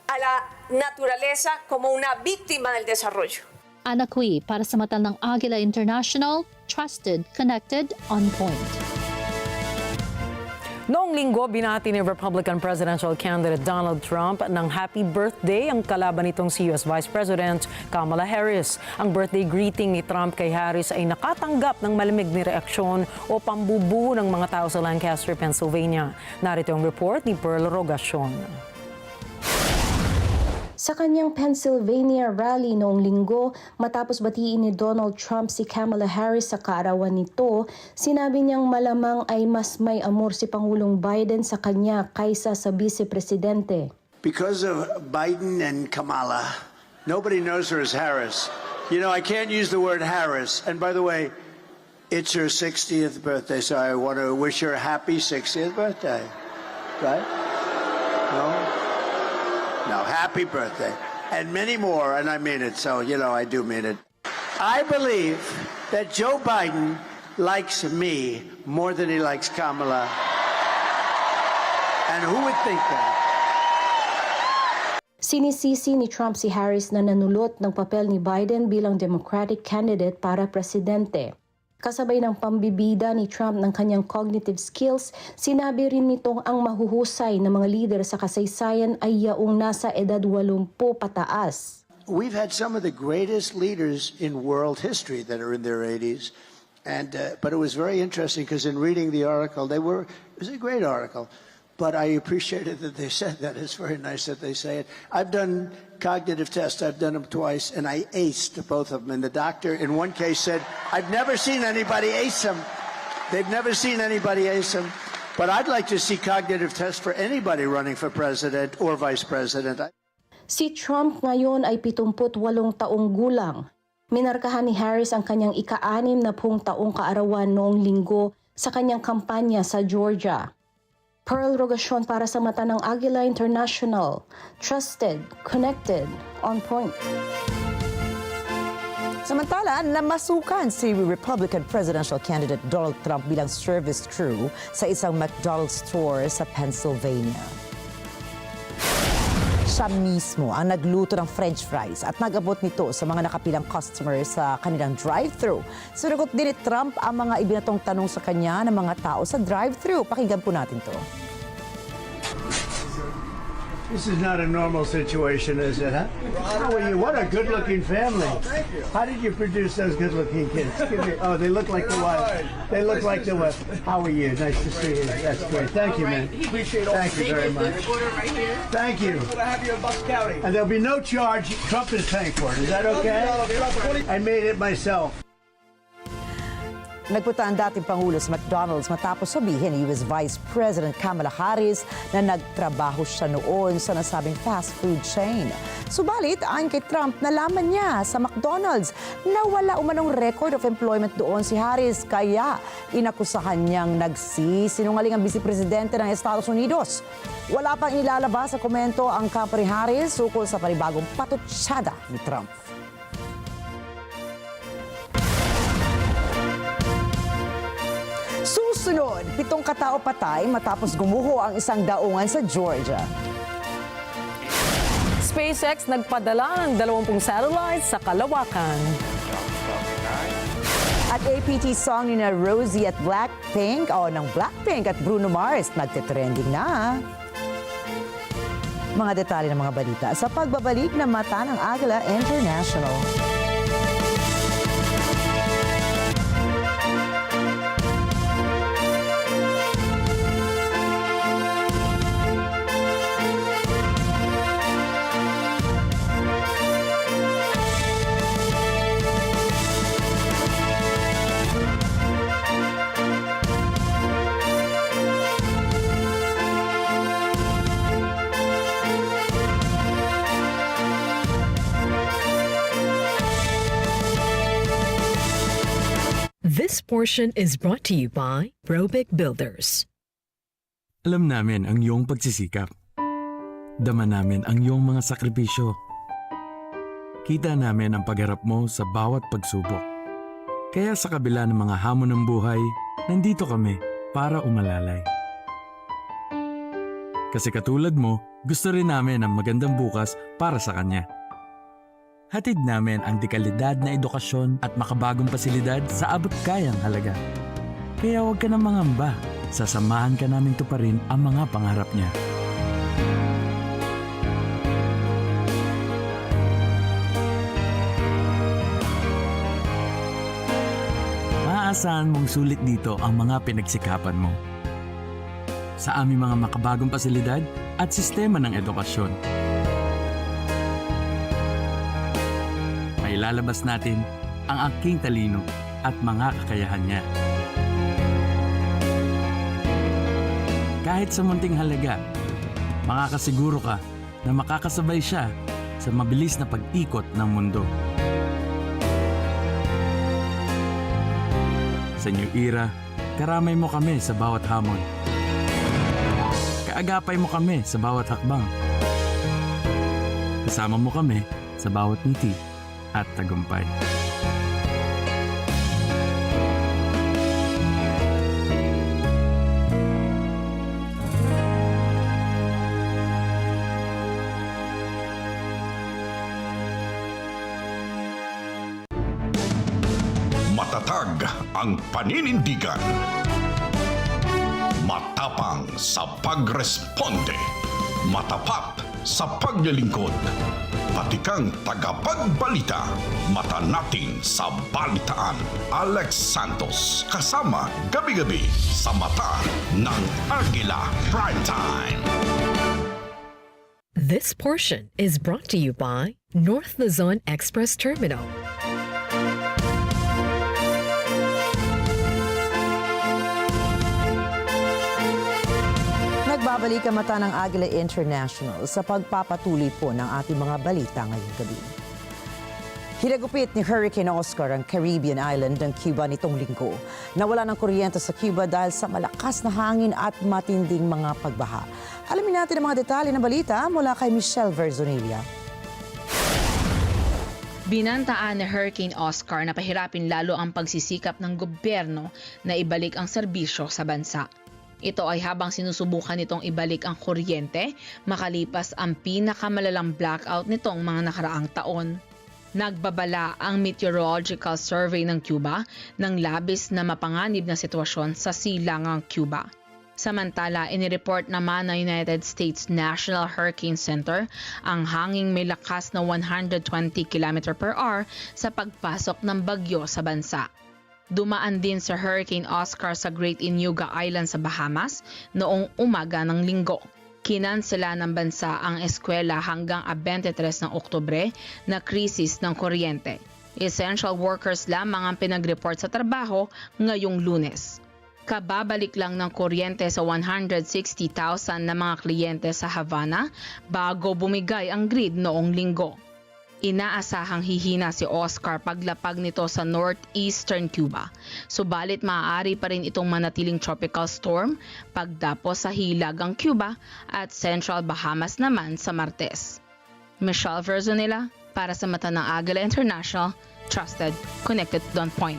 Speaker 22: a la naturaleza como una víctima del desarrollo.
Speaker 21: Ana Cui, para sa mata ng Agila International, trusted, connected, on point.
Speaker 1: Noong linggo, binati ni Republican presidential candidate Donald Trump ng happy birthday ang kalaban nitong si US Vice President Kamala Harris. Ang birthday greeting ni Trump kay Harris ay nakatanggap ng malamig na reaksyon o pambubu ng mga tao sa Lancaster, Pennsylvania. Narito ang report ni Pearl Rogacion.
Speaker 23: Sa kanyang Pennsylvania rally noong linggo, matapos batiin ni Donald Trump si Kamala Harris sa kaarawan nito, sinabi niyang malamang ay mas may amor si Pangulong Biden sa kanya kaysa sa vice-presidente.
Speaker 24: Because of Biden and Kamala, nobody knows her as Harris. You know, I can't use the word Harris. And by the way, it's her 60th birthday, so I want to wish her a happy 60th birthday. Right? No? No, happy birthday. And many more, and I mean it, so, you know, I do mean it. I believe that Joe Biden likes me more than he likes Kamala. And who would think that?
Speaker 23: Sinisisi ni Trump si Harris na nanulot ng papel ni Biden bilang Democratic candidate para presidente. Kasabay ng pambibida ni Trump ng kanyang cognitive skills, sinabi rin nitong ang mahuhusay na mga leader sa kasaysayan ay yaong nasa edad 80 pataas.
Speaker 24: We've had some of the greatest leaders in world history that are in their 80s, but it was very interesting because in reading the article, it was a great article. But I appreciated that they said that. It's very nice that they say it. I've done cognitive tests. I've done them twice, and I aced both of them. And the doctor, in one case, said, I've never seen anybody ace them. They've never seen anybody ace them. But I'd like to see cognitive tests for anybody running for president or vice president.
Speaker 23: Si Trump ngayon ay 78 taong gulang. Minarkahan ni Harris ang kanyang ika-60 taong kaarawan noong linggo sa kanyang kampanya sa Georgia. Pearl Rogacion para sa mata ng Agila International. Trusted, connected, on point.
Speaker 2: Samantala, namasukan si Republican presidential candidate Donald Trump bilang service crew sa isang McDonald's store sa Pennsylvania. Siya mismo ang nagluto ng french fries at nag-abot nito sa mga nakapilang customers sa kanilang drive-thru. Sinagot din ni Trump ang mga ibinatong tanong sa kanya ng mga tao sa drive-thru. Pakinggan po natin to.
Speaker 16: This is not a normal situation, is it, huh? How are you? What a good-looking family. Thank you. How did you produce those good-looking kids? Oh, they look like the wife. They look like the wife. How are you? Nice to see you. That's great. Thank you, man. Appreciate all. Thank you very much. Right here. Thank you. I have you in Bucks County. And there'll be no charge. Trump is paying for it. Is that okay? I made it myself.
Speaker 2: Nagpunta ang dating Pangulo sa McDonald's matapos sabihin ni US Vice President Kamala Harris na nagtrabaho siya noon sa nasabing fast food chain. Subalit, ayon kay Trump, nalaman niya sa McDonald's na wala umanong record of employment doon si Harris, kaya inakusahan niyang nagsisinungaling ang Vice Presidente ng Estados Unidos. Wala pang ilalabas sa komento ang company Harris ukol sa panibagong patutsada ni Trump. Susunod, 7 katao patay matapos gumuho ang isang daungan sa Georgia.
Speaker 1: SpaceX nagpadala ng 20 satellites sa kalawakan.
Speaker 2: At APT song ni na Rosie at Blackpink, ng Blackpink at Bruno Mars, nagtitrending na. Mga detalye ng mga balita sa pagbabalik ng Mata ng Agila International.
Speaker 8: This portion is brought to you by Robic Builders.
Speaker 3: Alam namin ang iyong pagsisikap. Dama namin ang iyong mga sakripisyo. Kita namin ang pagharap mo sa bawat pagsubok. Kaya sa kabila ng mga hamon ng buhay, nandito kami para umalalay. Kasi katulad mo, gusto rin namin ang magandang bukas para sa kanya. Hatid namin ang dekalidad na edukasyon at makabagong pasilidad sa abot kayang halaga. Kaya huwag ka nang mangamba. Sasamahan ka namin tuparin ang mga pangarap niya. Maaasahan mong sulit dito ang mga pinagsikapan mo. Sa aming mga makabagong pasilidad at sistema ng edukasyon. Ilalabas natin ang aking talino at mga kakayahan niya. Kahit sa munting halaga, makakasiguro ka na makakasabay siya sa mabilis na pag-ikot ng mundo. Sa New Era, karamay mo kami sa bawat hamon. Kaagapay mo kami sa bawat hakbang. Kasama mo kami sa bawat ngiti at tagumpay.
Speaker 4: Matatag ang paninindigan. Matapang sa pagresponde. Matapat sa paglilingkod. Pati kang tagapagbalita. Mata natin sa balitaan. Alex Santos kasama gabi-gabi sa Mata ng Agila Primetime.
Speaker 8: This portion is brought to you by North Luzon Express Terminal.
Speaker 2: Nagbabalik ang Mata ng Agila International sa pagpapatuloy po ng ating mga balita ngayong gabi. Hinagupit ni Hurricane Oscar ang Caribbean island ng Cuba nitong linggo. Nawala ng kuryente sa Cuba dahil sa malakas na hangin at matinding mga pagbaha. Alamin natin ang mga detalye ng balita mula kay Michelle Verzonilla.
Speaker 5: Binantaan ni Hurricane Oscar na pahirapin lalo ang pagsisikap ng gobyerno na ibalik ang serbisyo sa bansa. Ito ay habang sinusubukan nitong ibalik ang kuryente makalipas ang pinakamalalang blackout nitong mga nakaraang taon. Nagbabala ang Meteorological Survey ng Cuba ng labis na mapanganib na sitwasyon sa silangang Cuba. Samantala, inireport naman ng United States National Hurricane Center ang hanging may lakas na 120 km/h sa pagpasok ng bagyo sa bansa. Dumaan din sa Hurricane Oscar sa Great Inuga Island sa Bahamas noong umaga ng Linggo. Kinansela ng bansa ang eskwela hanggang 23 ng Oktubre na krisis ng kuryente. Essential workers lamang ang pinag-report sa trabaho ngayong Lunes. Kababalik lang ng kuryente sa 160,000 na mga kliyente sa Havana bago bumigay ang grid noong Linggo. Inaasahang hihina si Oscar paglapag nito sa northeastern Cuba. Subalit maaari pa rin itong manatiling tropical storm pagdapos sa hilagang Cuba at Central Bahamas naman sa Martes. Michelle Verzonilla para sa mata ng Agila International, trusted, connected to the point.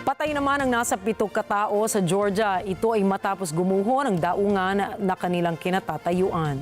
Speaker 1: Patay naman ang nasa 7 katao sa Georgia. Ito ay matapos gumuho ng daungan na kanilang kinatatayuan.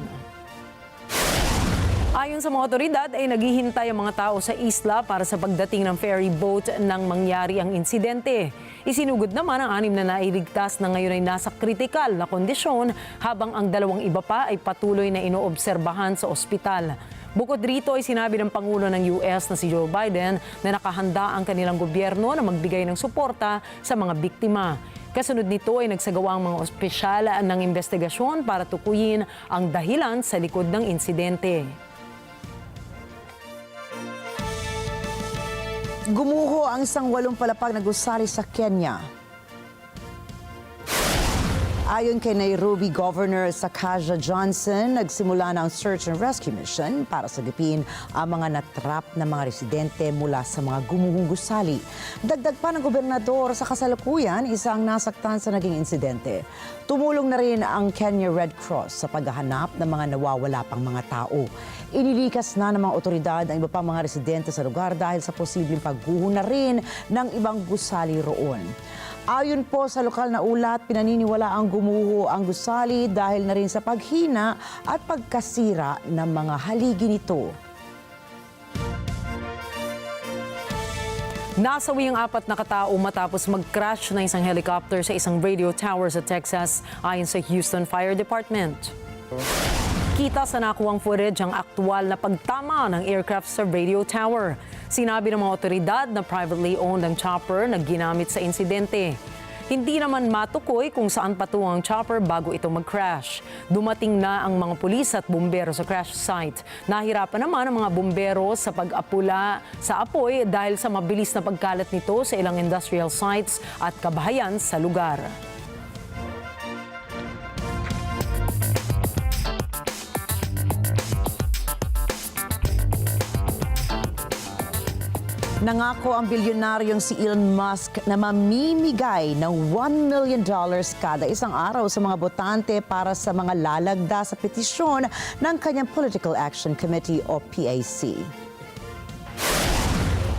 Speaker 1: Ayon sa mga otoridad ay naghihintay ang mga tao sa isla para sa pagdating ng ferry boat nang mangyari ang insidente. Isinugod naman ang 6 na nailigtas na ngayon ay nasa kritikal na kondisyon habang ang 2 iba pa ay patuloy na inoobserbahan sa ospital. Bukod rito ay sinabi ng Pangulo ng US na si Joe Biden na nakahanda ang kanilang gobyerno na magbigay ng suporta sa mga biktima. Kasunod nito ay nagsagawa ang mga opisyal ng investigasyon para tukuyin ang dahilan sa likod ng insidente.
Speaker 2: Gumuho ang isang 8 palapag na gusali sa Kenya. Ayon kay Nairobi Governor Sakaja Johnson, nagsimula na ang search and rescue mission para sagipin ang mga natrap na mga residente mula sa mga gumuhong gusali. Dagdag pa ng gobernador sa kasalukuyan, isang nasaktan sa naging insidente. Tumulong na rin ang Kenya Red Cross sa paghahanap ng mga nawawala pang mga tao. Inilikas na ng mga otoridad ang iba pang mga residente sa lugar dahil sa posibleng pagguho na rin ng ibang gusali roon. Ayon po sa lokal na ulat, pinaniniwala ang gumuho ang gusali dahil na rin sa paghina at pagkasira ng mga haligi nito.
Speaker 1: Nasawi ang 4 na katao matapos mag-crash na isang helicopter sa isang radio tower sa Texas ayon sa Houston Fire Department. Kita sa nakuwang footage ang aktwal na pagtama ng aircraft sa radio tower. Sinabi ng mga otoridad na privately owned ang chopper na ginamit sa insidente. Hindi naman matukoy kung saan patungo ang chopper bago ito mag-crash. Dumating na ang mga pulis at bumbero sa crash site. Nahirapan naman ang mga bumbero sa pag-apula sa apoy dahil sa mabilis na pagkalat nito sa ilang industrial sites at kabahayan sa lugar.
Speaker 2: Nangako ang bilyonaryong si Elon Musk na mamimigay ng $1 million kada isang araw sa mga botante para sa mga lalagda sa petisyon ng kanyang Political Action Committee o PAC.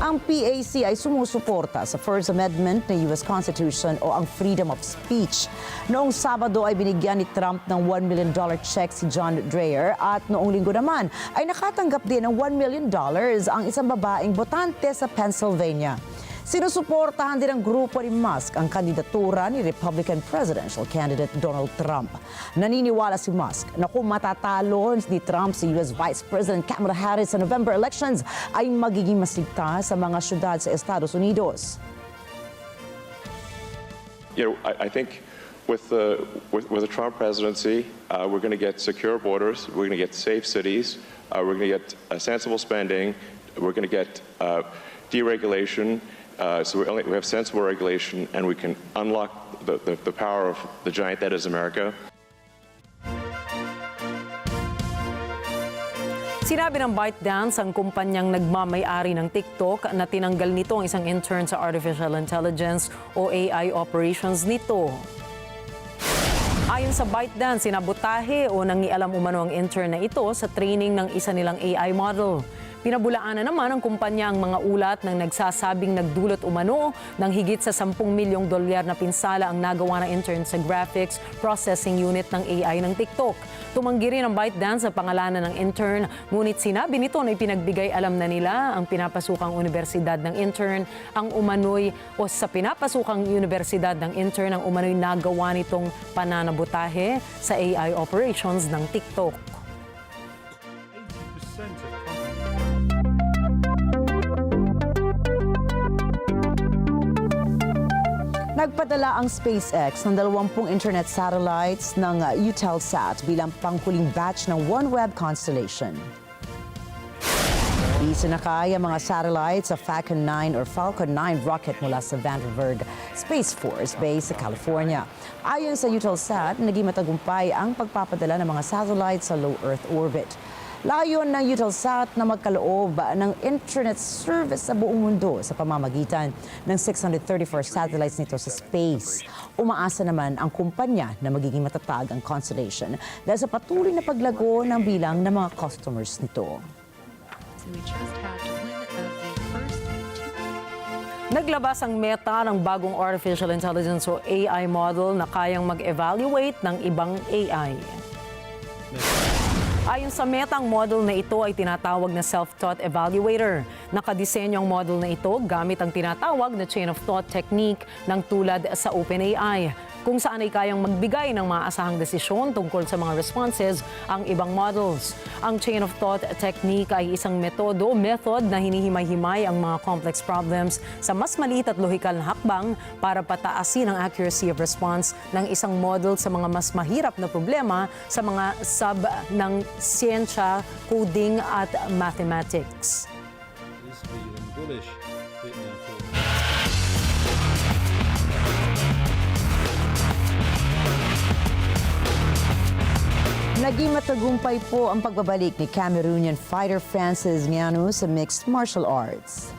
Speaker 2: Ang PAC ay sumusuporta sa First Amendment ng US Constitution o ang freedom of speech. Noong Sabado ay binigyan ni Trump ng $1 million check si John Dreyer at noong Linggo naman ay nakatanggap din ng $1 million ang isang babaeng botante sa Pennsylvania. Sinusuportahan din ng grupo ni Musk ang kandidatura ni Republican presidential candidate Donald Trump. Naniniwala si Musk na kung matatalo ni Trump si US Vice President Kamala Harris sa November elections ay magiging mas ligtas sa mga syudad sa Estados Unidos.
Speaker 6: You know, I think with the Trump presidency, we're going to get secure borders, we're going to get safe cities, we're going to get sensible spending, we're going to get deregulation. So we have sensible regulation, and we can unlock the power of the giant that is America.
Speaker 1: Sinabi ng ByteDance ang kumpanyang nagmamay-ari ng TikTok na tinanggal nito ang isang intern sa Artificial Intelligence o AI operations nito. Ayon sa ByteDance, sinabotahe o nangialam umano ang intern na ito sa training ng isa nilang AI model. Pinabulaanan naman ng kumpanya ang mga ulat ng nagsasabing nagdulot umano ng higit sa 10 milyong dolyar na pinsala ang nagawa ng intern sa graphics processing unit ng AI ng TikTok. Tumanggi rin ang ByteDance sa pangalanan ng intern, ngunit sinabi nito na ipinagbigay alam na nila ang pinapasukang universidad ng intern ang umano'y o sa pinapasukang universidad ng intern ang umano'y nagawa nitong pananabotahe sa AI operations ng TikTok.
Speaker 2: Nagpadala ang SpaceX ng 20 internet satellites ng Eutelsat bilang panghuling batch ng OneWeb constellation. Isinakay ang mga satellites sa Falcon 9 rocket mula sa Vandenberg Space Force Base sa California. Ayon sa Eutelsat, naging matagumpay ang pagpapadala ng mga satellites sa low Earth orbit. Layon ng Eutelsat na magkaloob ng internet service sa buong mundo sa pamamagitan ng 634 satellites nito sa space. Umaasa naman ang kumpanya na magiging matatag ang constellation dahil sa patuloy na paglago ng bilang ng mga customers nito.
Speaker 1: Naglabas ang Meta ng bagong artificial intelligence o AI model na kayang mag-evaluate ng ibang AI. Ayon sa Meta, ang model na ito ay tinatawag na self-taught evaluator. Nakadisenyo ang model na ito gamit ang tinatawag na chain of thought technique ng tulad sa OpenAI, kung saan ay kayang magbigay ng maasahang desisyon tungkol sa mga responses ang ibang models. Ang chain of thought technique ay isang method na hinihimay-himay ang mga complex problems sa mas maliit at lohikal na hakbang para pataasin ang accuracy of response ng isang model sa mga mas mahirap na problema sa mga sub ng siyensya, coding at mathematics.
Speaker 2: Naging matagumpay po ang pagbabalik ni Cameroonian fighter Francis Ngannou sa mixed martial arts.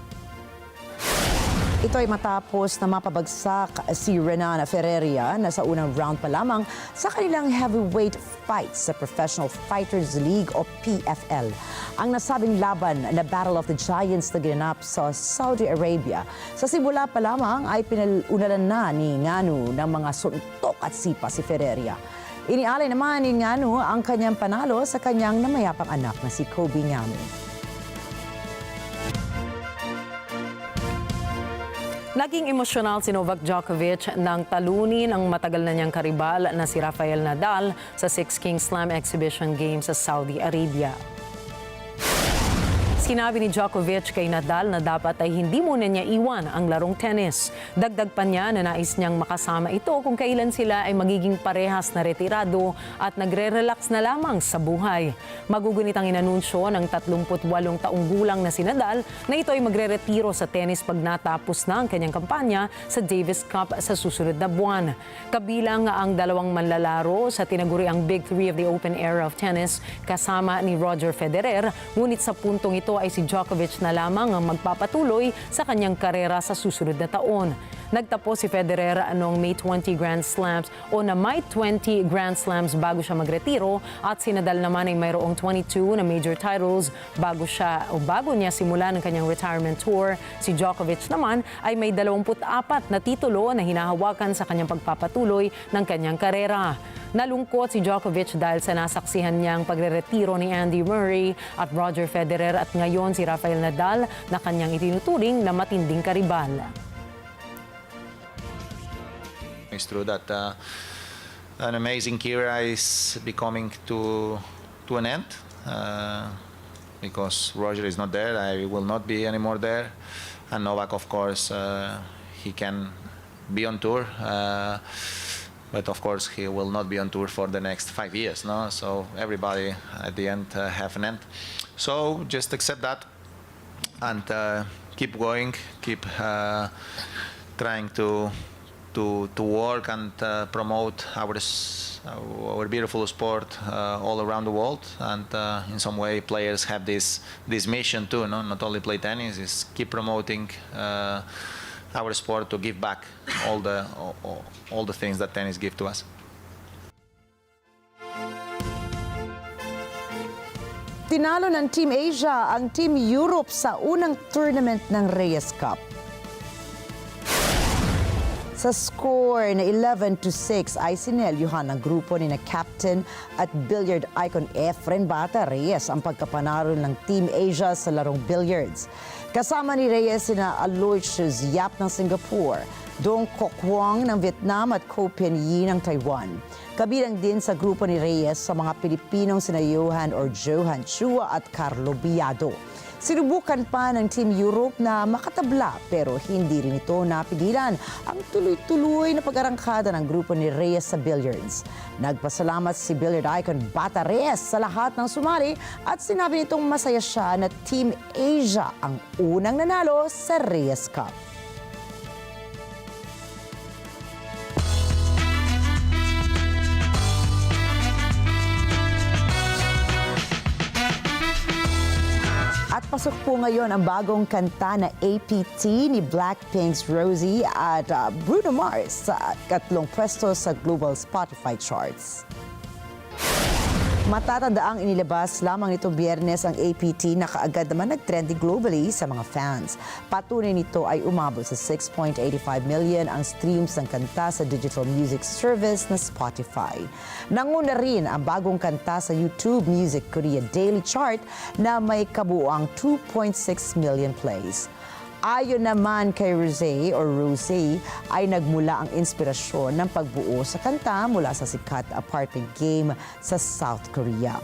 Speaker 2: Ito ay matapos na mapabagsak si Renan Ferreira na sa unang round pa lamang sa kanilang heavyweight fights sa Professional Fighters League o PFL. Ang nasabing laban na Battle of the Giants na ginanap sa Saudi Arabia, sa simula pa lamang ay pinalunalan na ni Ngannou ng mga suntok at sipa si Ferreira. Inialay naman ni Ngannou ang kanyang panalo sa kanyang namayapang anak na si Kobe Ngannou.
Speaker 1: Naging emosyonal si Novak Djokovic nang talunin ang matagal na niyang karibal na si Rafael Nadal sa Six Kings Slam Exhibition Games sa Saudi Arabia. Sinabi ni Djokovic kay Nadal na dapat ay hindi muna niya iwan ang larong tennis. Dagdag pa niya na nais niyang makasama ito kung kailan sila ay magiging parehas na retirado at nagre-relax na lamang sa buhay. Magugunit ang inanunsyo ng 38 taong gulang na si Nadal na ito ay magre-retiro sa tennis pag natapos na ang kanyang kampanya sa Davis Cup sa susunod na buwan. Kabilang ang dalawang manlalaro sa tinaguriang Big Three of the Open Era of Tennis kasama ni Roger Federer, ngunit sa puntong ito ay si Djokovic na lamang ang magpapatuloy sa kanyang karera sa susunod na taon. Nagtapos si Federer noong May 20 Grand Slams o na May 20 Grand Slams bago siya magretiro at si Nadal naman ay mayroong 22 na major titles bago niya simulan ang kanyang retirement tour. Si Djokovic naman ay may 24 na titulo na hinahawakan sa kanyang pagpapatuloy ng kanyang karera. Nalungkot si Djokovic dahil sa nasaksihan niyang pagre-retiro ni Andy Murray at Roger Federer at ngayon si Rafael Nadal na kanyang itinuturing na matinding karibal.
Speaker 7: It's true that an amazing era is becoming to an end because Roger is not there. I will not be anymore there, and Novak, of course, he can be on tour. But of course, he will not be on tour for the next 5 years, no? So everybody at the end have an end. So just accept that and keep going, keep trying to work and promote our beautiful sport all around the world. And in some way, players have this mission too, no? Not only play tennis, is keep promoting our sport to give back all the things that tennis give to us.
Speaker 2: Tinalo ng Team Asia ang Team Europe sa unang tournament ng Reyes Cup. Sa score na 11-6 ay sinelyuhan ng grupo ni na captain at billiard icon Efren Bata Reyes ang pagkapanalo ng Team Asia sa larong billiards. Kasama ni Reyes sina Aloysius Yap ng Singapore, Dong Kok Wong ng Vietnam at Ko Pien Yi ng Taiwan. Kabilang din sa grupo ni Reyes sa mga Pilipinong sina Johan Chua at Carlo Biado. Sinubukan pa ng Team Europe na makatabla pero hindi rin ito napigilan ang tuloy-tuloy na pag-arangkada ng grupo ni Reyes sa billiards. Nagpasalamat si billiard icon Bata Reyes sa lahat ng sumali at sinabi nitong masaya siya na Team Asia ang unang nanalo sa Reyes Cup. At pasok po ngayon ang bagong kanta na APT ni Blackpink's Rosie at Bruno Mars sa katlong pwesto sa global Spotify charts. Matatandaang inilabas lamang nito Biyernes ang APT na kaagad naman nag-trending globally sa mga fans. Patunay nito ay umabot sa 6.85 million ang streams ng kanta sa digital music service na Spotify. Nanguna rin ang bagong kanta sa YouTube Music Korea Daily Chart na may kabuuang 2.6 million plays. Ayon naman kay Rosé ay nagmula ang inspirasyon ng pagbuo sa kanta mula sa sikat apartment game sa South Korea.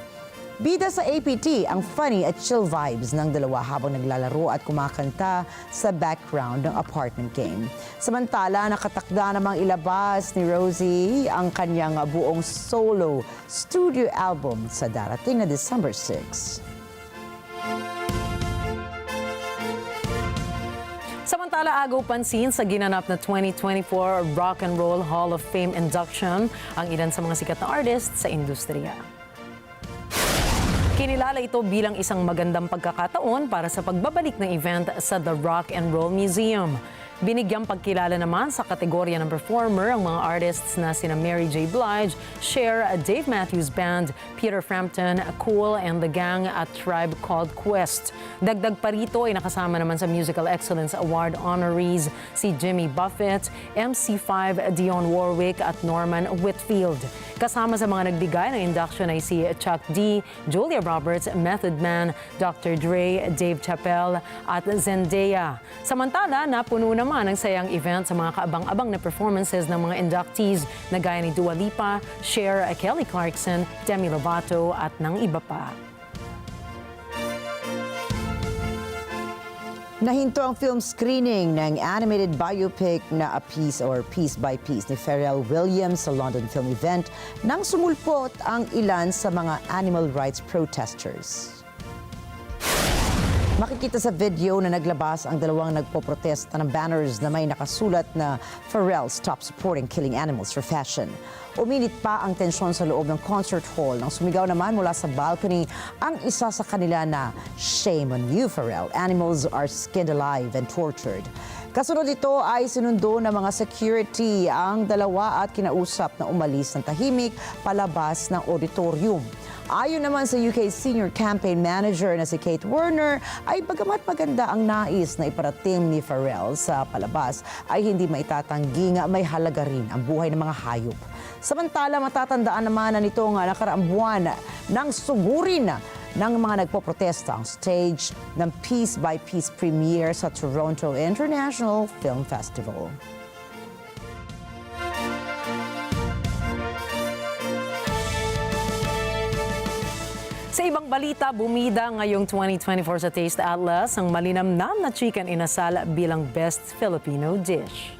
Speaker 2: Bida sa APT ang funny at chill vibes ng dalawa habang naglalaro at kumakanta sa background ng apartment game. Samantala, nakatakda namang ilabas ni Rosie ang kanyang buong solo studio album sa darating na December 6.
Speaker 1: Samantala, agaw pansin sa ginanap na 2024 Rock and Roll Hall of Fame induction ang ilan sa mga sikat na artists sa industriya. Kinilala ito bilang isang magandang pagkakataon para sa pagbabalik ng event sa The Rock and Roll Museum. Binigyang pagkilala naman sa kategorya ng performer ang mga artists na sina Mary J. Blige, Cher, Dave Matthews Band, Peter Frampton, Cool and the Gang at Tribe Called Quest. Dagdag pa rito ay nakasama naman sa Musical Excellence Award honorees si Jimmy Buffett, MC5 Dionne Warwick at Norman Whitfield. Kasama sa mga nagbigay ng induction ay si Chuck D, Julia Roberts, Method Man, Dr. Dre, Dave Chappelle at Zendaya. Samantala, napuno naman ang sayang event sa mga kaabang-abang na performances ng mga inductees na gaya ni Dua Lipa, Cher, Kelly Clarkson, Demi Lovato at ng iba pa.
Speaker 2: Nahinto ang film screening ng animated biopic na A Piece or Piece by Piece ni Pharrell Williams sa London Film Event nang sumulpot ang ilan sa mga animal rights protesters. Makikita sa video na naglabas ang dalawang nagpoprotesta ng banners na may nakasulat na Pharrell Stop Supporting Killing Animals for Fashion. Uminit pa ang tensyon sa loob ng concert hall nang sumigaw naman mula sa balcony ang isa sa kanila na "Shame on you, Pharrell. Animals are skinned alive and tortured." Kasunod ito ay sinundo ng mga security ang dalawa at kinausap na umalis ng tahimik palabas ng auditorium. Ayon naman sa UK Senior Campaign Manager na si Kate Werner, ay bagamat maganda ang nais na iparating ni Pharrell sa palabas, ay hindi maitatanggi nga may halaga rin ang buhay ng mga hayop. Samantala, matatandaan naman na nitong nakaraang buwan nang sugurin ng mga nagpoprotesta ang stage ng Piece by Piece premiere sa Toronto International Film Festival.
Speaker 1: Sa ibang balita, bumida ngayong 2024 sa Taste Atlas ang malinamnam na chicken inasal bilang Best Filipino Dish.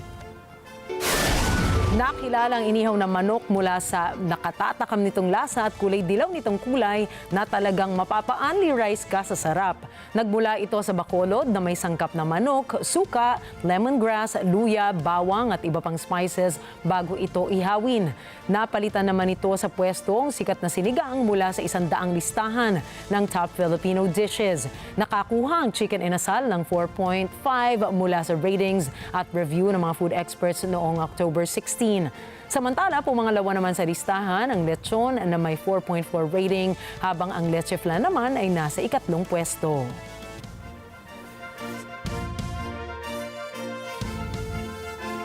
Speaker 1: Nakilala ang inihaw na manok mula sa nakatatakam nitong lasa at kulay dilaw nitong kulay na talagang mapapa-only rice ka sa sarap. Nagmula ito sa bakolod na may sangkap na manok, suka, lemongrass, luya, bawang at iba pang spices bago ito ihawin. Napalitan naman ito sa pwestong sikat na sinigang mula sa 100 listahan ng top Filipino dishes. Nakakuha ang chicken inasal ng 4.5 mula sa ratings at review ng mga food experts noong October 16. Samantala, pumangalawa naman sa listahan ang lechon na may 4.4 rating, habang ang leche flan naman ay nasa ikatlong pwesto.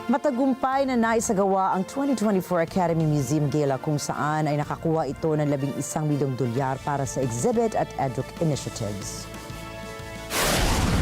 Speaker 2: Matagumpay na naisagawa ang 2024 Academy Museum Gala kung saan ay nakakuha ito ng 11 milyong dolyar para sa exhibit at EDUC initiatives.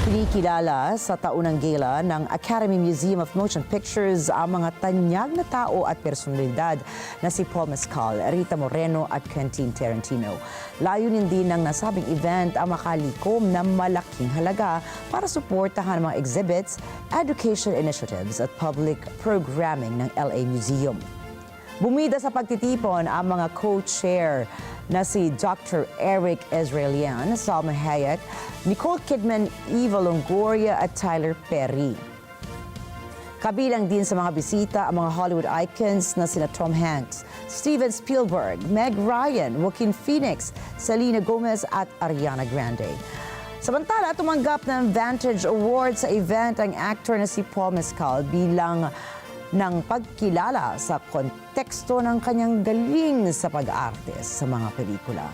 Speaker 2: Kinikilala sa taunang gala ng Academy Museum of Motion Pictures ang mga tanyag na tao at personalidad na si Paul Mescal, Rita Moreno at Quentin Tarantino. Layunin din ng nasabing event ang makalikom ng malaking halaga para suportahan ang mga exhibits, education initiatives at public programming ng LA Museum. Bumida sa pagtitipon ang mga co-chair na si Dr. Eric Israelian, Salma Hayek, Nicole Kidman, Eva Longoria at Tyler Perry. Kabilang din sa mga bisita ang mga Hollywood icons na sina Tom Hanks, Steven Spielberg, Meg Ryan, Joaquin Phoenix, Selena Gomez at Ariana Grande. Samantala, tumanggap ng Vantage Award sa event ang actor na si Paul Mescal bilang ng pagkilala sa konteksto ng kanyang galing sa pag-arte sa mga pelikula.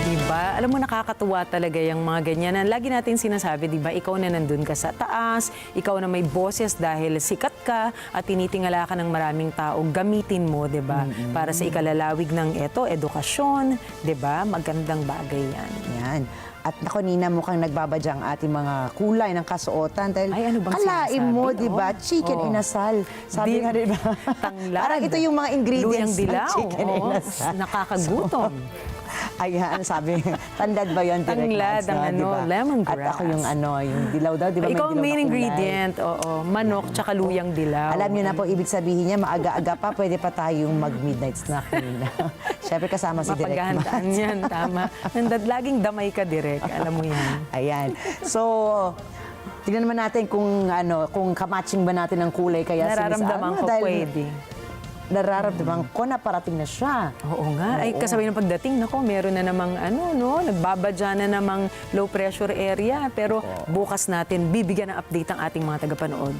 Speaker 1: Diba? Alam mo, nakakatuwa talaga yung mga ganyan. Lagi natin sinasabi, diba, ikaw na nandun ka sa taas, ikaw na may boses dahil sikat ka at tinitingala ka ng maraming tao, gamitin mo, diba? Para sa ikalalawig ng edukasyon, diba? Magandang bagay yan.
Speaker 2: Yan. At nako, Nina, mukhang nagbabadya ang ating mga kulay ng kasuotan. Dahil
Speaker 1: ay, ano bang
Speaker 2: kalain mo, di ba? Chicken inasal. Sabi nga, di ba?
Speaker 1: Tanglad.
Speaker 2: Parang ito yung mga ingredients
Speaker 1: ng
Speaker 2: chicken inasal.
Speaker 1: Nakakagutom.
Speaker 2: Ayan, sabi, tandad ba yun?
Speaker 1: Tanglad, ang lemongrass.
Speaker 2: At ako yung yung dilaw daw, di ba?
Speaker 1: Ikaw ang main ingredient, manok tsaka luyang dilaw.
Speaker 2: Alam niyo na po, ibig sabihin niya, maaga-aga pa, pwede pa tayong mag-midnight snack nila. Siyempre kasama si Direk Max.
Speaker 1: Mapaghandaan yan, tama. Laging damay ka, Direk, alam mo yan.
Speaker 2: Ayan. So, tignan naman natin kung kamatching ba natin ang kulay kaya
Speaker 1: nararamdaman ko pwede.
Speaker 2: Nararamdaman ko na parating na siya.
Speaker 1: Oo nga. Ay, kasabay ng pagdating, nako, meron na namang nagbabadya na namang low pressure area. Pero bukas natin, bibigyan ng update ang ating mga tagapanood.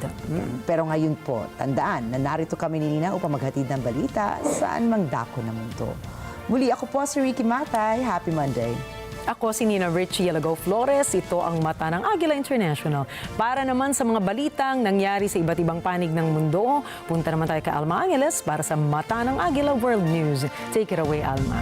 Speaker 2: Pero ngayon po, tandaan na narito kami ni Nina upang maghatid ng balita saan mang dako ng mundo. Muli, ako po si Ricky Matay. Happy Monday.
Speaker 1: Ako si Nina Richie Alago Flores. Ito ang mata ng Agila International. Para naman sa mga balitang nangyari sa iba't ibang panig ng mundo, punta naman tayo kay Alma Angeles para sa mata ng Agila World News. Take it away, Alma.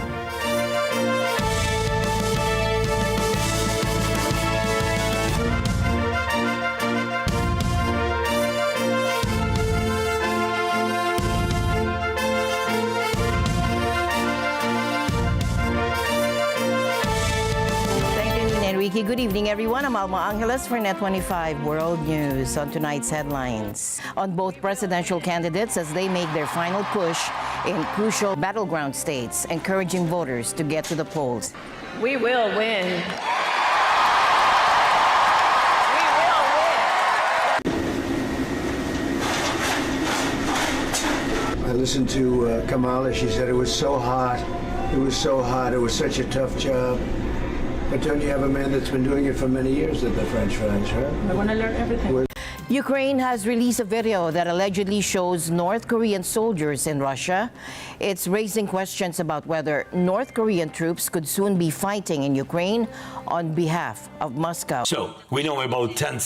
Speaker 9: Good evening, everyone. I'm Alma Angeles for NET25 World News. On tonight's headlines, on both presidential candidates as they make their final push in crucial battleground states, encouraging voters to get to the polls.
Speaker 10: We will win.
Speaker 24: I listened to Kamala. She said it was so hot. It was so hot. It was such a tough job. But don't you have a man that's been doing it for many years at the French fries, right?
Speaker 10: I want to learn everything.
Speaker 9: Ukraine has released a video that allegedly shows North Korean soldiers in Russia. It's raising questions about whether North Korean troops could soon be fighting in Ukraine on behalf of Moscow.
Speaker 11: So, we know about 10,000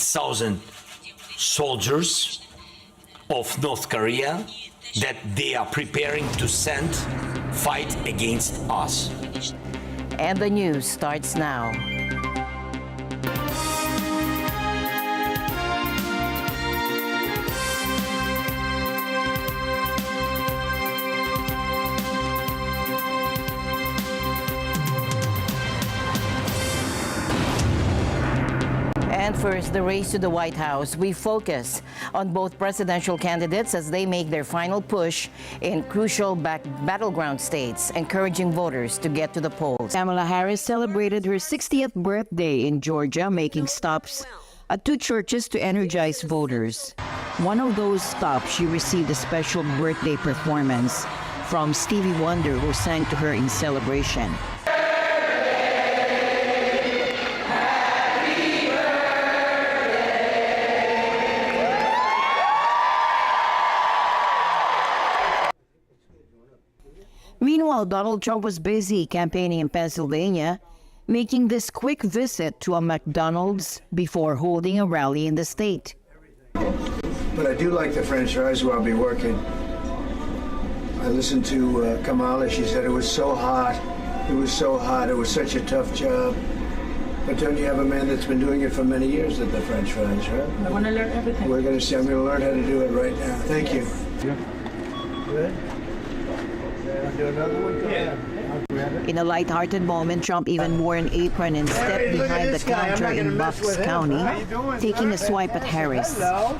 Speaker 11: soldiers of North Korea that they are preparing to send fight against us.
Speaker 9: And the news starts now. And first, the race to the White House. We focus on both presidential candidates as they make their final push in crucial battleground states, encouraging voters to get to the polls.
Speaker 13: Kamala Harris celebrated her 60th birthday in Georgia, making stops at 2 churches to energize voters. One of those stops, she received a special birthday performance from Stevie Wonder, who sang to her in celebration. Meanwhile, Donald Trump was busy campaigning in Pennsylvania, making this quick visit to a McDonald's before holding a rally in the state.
Speaker 12: But I do like the French fries where I'll be working. I listened to Kamala. She said it was so hot. It was so hot. It was such a tough job. But don't you have a man that's been doing it for many years at the French fries, right?
Speaker 10: I want to learn everything.
Speaker 12: We're going to see. I'm going to learn how to do it right now. Thank you. Good. I'll do another one. Yeah.
Speaker 13: In a light-hearted moment, Trump even wore an apron and stepped behind the counter in Bucks County, taking a swipe at Harris.
Speaker 12: Hello.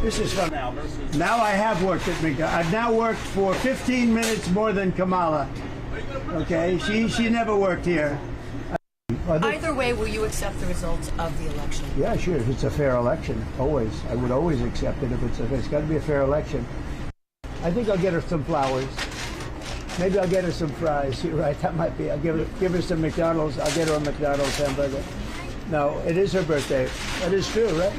Speaker 12: This is fun. Now I have worked at McDonald's. I've now worked for 15 minutes more than Kamala. Okay, she never worked here.
Speaker 14: Either way, will you accept the results of the election?
Speaker 12: Yeah, sure. If it's a fair election, always. I would always accept it if it's got to be a fair election. I think I'll get her some flowers. Maybe I'll get her some fries. You're right, that might be. I'll give her some McDonald's. I'll get her a McDonald's hamburger. No, it is her birthday. That is true, right?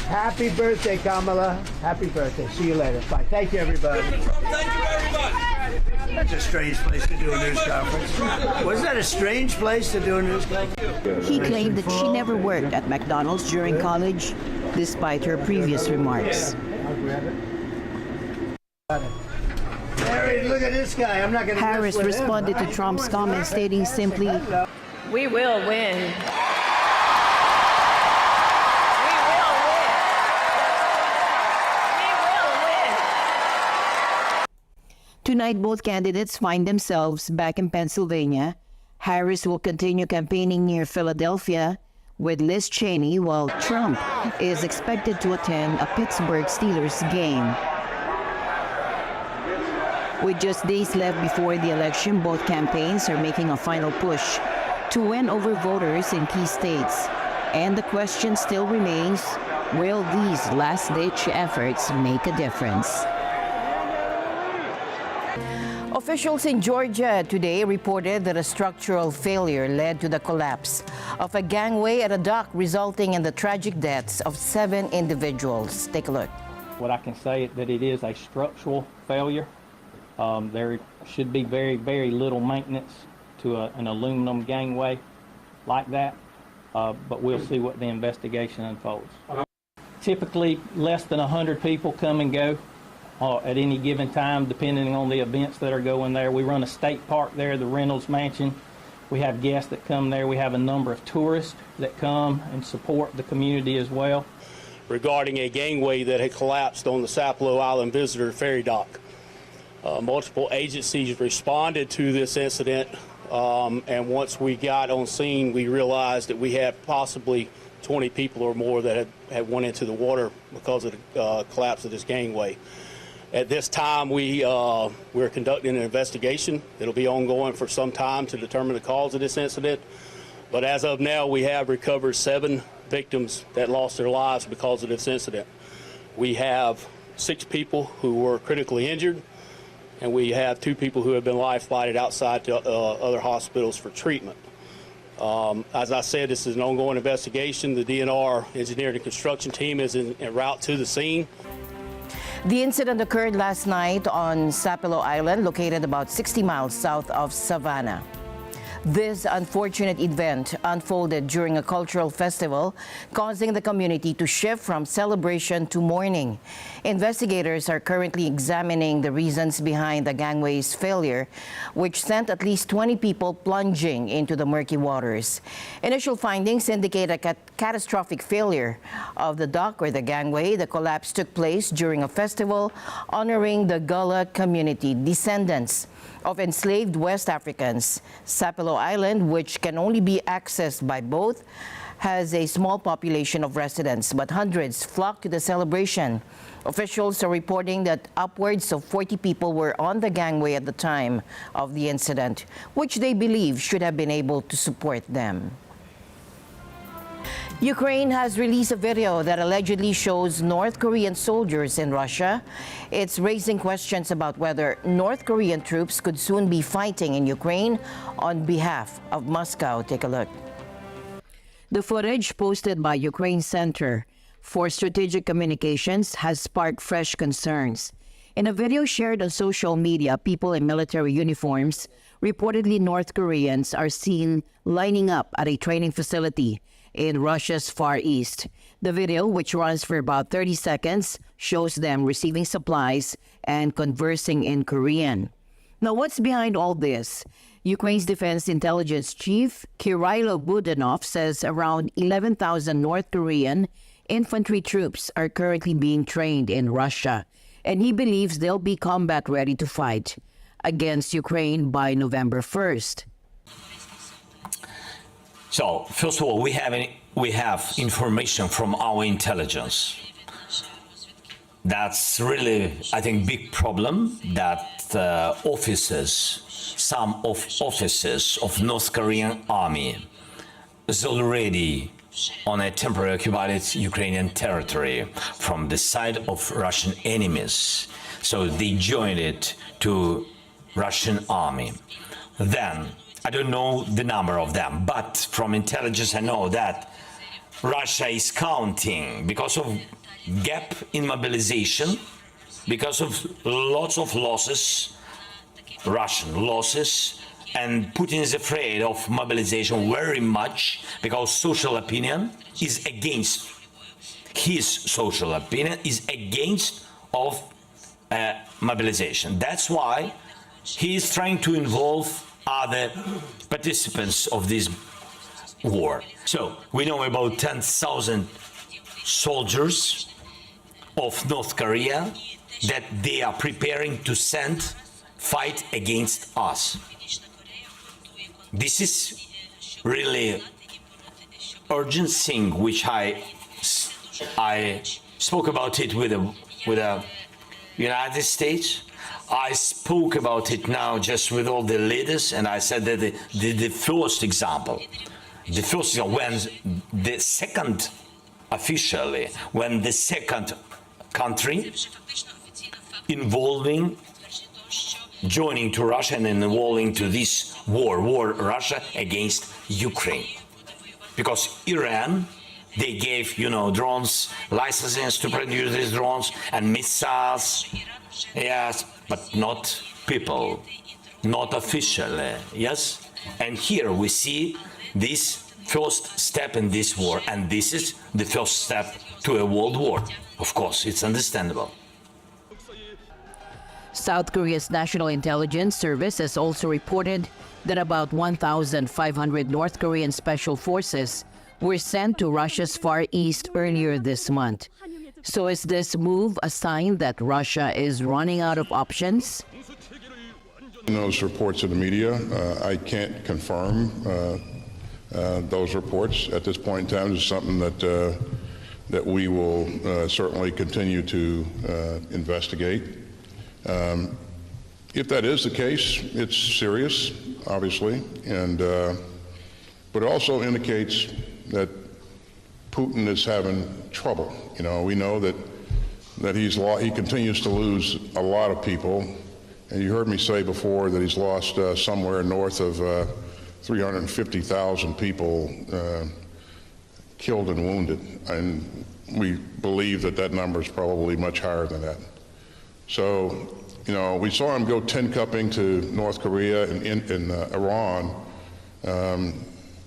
Speaker 12: Happy birthday, Kamala. Happy birthday. See you later. Bye. Thank you, everybody.
Speaker 11: Thank you very much.
Speaker 12: That's a strange place to do a news conference. Wasn't that a strange place to do a news conference?
Speaker 13: He claimed that she never worked at McDonald's during college, despite her previous remarks.
Speaker 12: Harry, look at this guy. I'm not going to.
Speaker 13: Harris responded to Trump's comments, stating simply,
Speaker 10: We will win.
Speaker 13: tonight both candidates find themselves back in Pennsylvania. Harris will continue campaigning near Philadelphia with Liz Cheney, while Trump is expected to attend a Pittsburgh Steelers game. With just days left before the election, both campaigns are making a final push to win over voters in key states. And the question still remains, will these last-ditch efforts make a difference? Officials in Georgia today reported that a structural failure led to the collapse of a gangway at a dock, resulting in the tragic deaths of 7 individuals. Take a look.
Speaker 15: What I can say is that it is a structural failure. There should be very, very little maintenance to an aluminum gangway like that, but we'll see what the investigation unfolds. Typically, less than 100 people come and go at any given time, depending on the events that are going there. We run a state park there, the Reynolds Mansion. We have guests that come there. We have a number of tourists that come and support the community as well.
Speaker 17: Regarding a gangway that had collapsed on the Sapelo Island Visitor Ferry Dock. Multiple agencies responded to this incident, and once we got on scene, we realized that we had possibly 20 people or more that had went into the water because of the collapse of this gangway. At this time, we're conducting an investigation. It'll be ongoing for some time to determine the cause of this incident. But as of now, we have recovered 7 victims that lost their lives because of this incident. We have 6 people who were critically injured, and we have 2 people who have been life flighted outside to other hospitals for treatment. As I said, this is an ongoing investigation. The DNR engineering and construction team is en route to the scene.
Speaker 9: The incident occurred last night on Sapelo Island, located about 60 miles south of Savannah. This unfortunate event unfolded during a cultural festival, causing the community to shift from celebration to mourning. Investigators are currently examining the reasons behind the gangway's failure, which sent at least 20 people plunging into the murky waters. Initial findings indicate a catastrophic failure of the dock or the gangway. The collapse took place during a festival honoring the Gullah community, descendants of enslaved West Africans. Sapelo Island, which can only be accessed by boat, has a small population of residents, but hundreds flocked to the celebration. Officials are reporting that upwards of 40 people were on the gangway at the time of the incident, which they believe should have been able to support them. Ukraine has released a video that allegedly shows North Korean soldiers in Russia. It's raising questions about whether North Korean troops could soon be fighting in Ukraine on behalf of Moscow. Take a look. The footage posted by Ukraine Center for Strategic Communications has sparked fresh concerns.
Speaker 13: In a video shared on social media, people in military uniforms, reportedly North Koreans, are seen lining up at a training facility in Russia's Far East. The video, which runs for about 30 seconds, shows them receiving supplies and conversing in Korean. Now, what's behind all this? Ukraine's Defense Intelligence Chief, Kiriilo Budanov, says around 11,000 North Korean infantry troops are currently being trained in Russia, and he believes they'll be combat ready to fight against Ukraine by November 1st.
Speaker 11: So, first of all, we have information from our intelligence. That's really, I think, big problem that some officers of North Korean army is already on a temporary occupied Ukrainian territory from the side of Russian enemies. So they joined it to Russian army. Then, I don't know the number of them, but from intelligence I know that Russia is counting because of gap in mobilization, because of lots of losses, Russian losses, and Putin is afraid of mobilization very much because social opinion is against, his social opinion is against of mobilization. That's why he is trying to involve other participants of this war. So we know about 10,000 soldiers of North Korea that they are preparing to send fight against us. This is really urgent thing which I spoke about it with the United States. I spoke about it now just with all the leaders, and I said that the first example, when the second officially, when the second country joining to Russia and involving to this war Russia against Ukraine. Because Iran, they gave, drones, licenses to produce these drones and missiles, yes, but not people, not officially, yes? And here we see this first step in this war, and this is the first step to a world war. Of course, it's understandable.
Speaker 13: South Korea's National Intelligence Service has also reported that about 1,500 North Korean special forces were sent to Russia's Far East earlier this month. So is this move a sign that Russia is running out of options?
Speaker 18: In those reports in the media, I can't confirm those reports at this point in time. It's something that we will certainly continue to investigate. If that is the case, it's serious, obviously, and but it also indicates that Putin is having trouble. We know that he continues to lose a lot of people, and you heard me say before that he's lost somewhere north of 350,000 people killed and wounded, and we believe that number is probably much higher than that. So, we saw him go tin-cupping to North Korea and Iran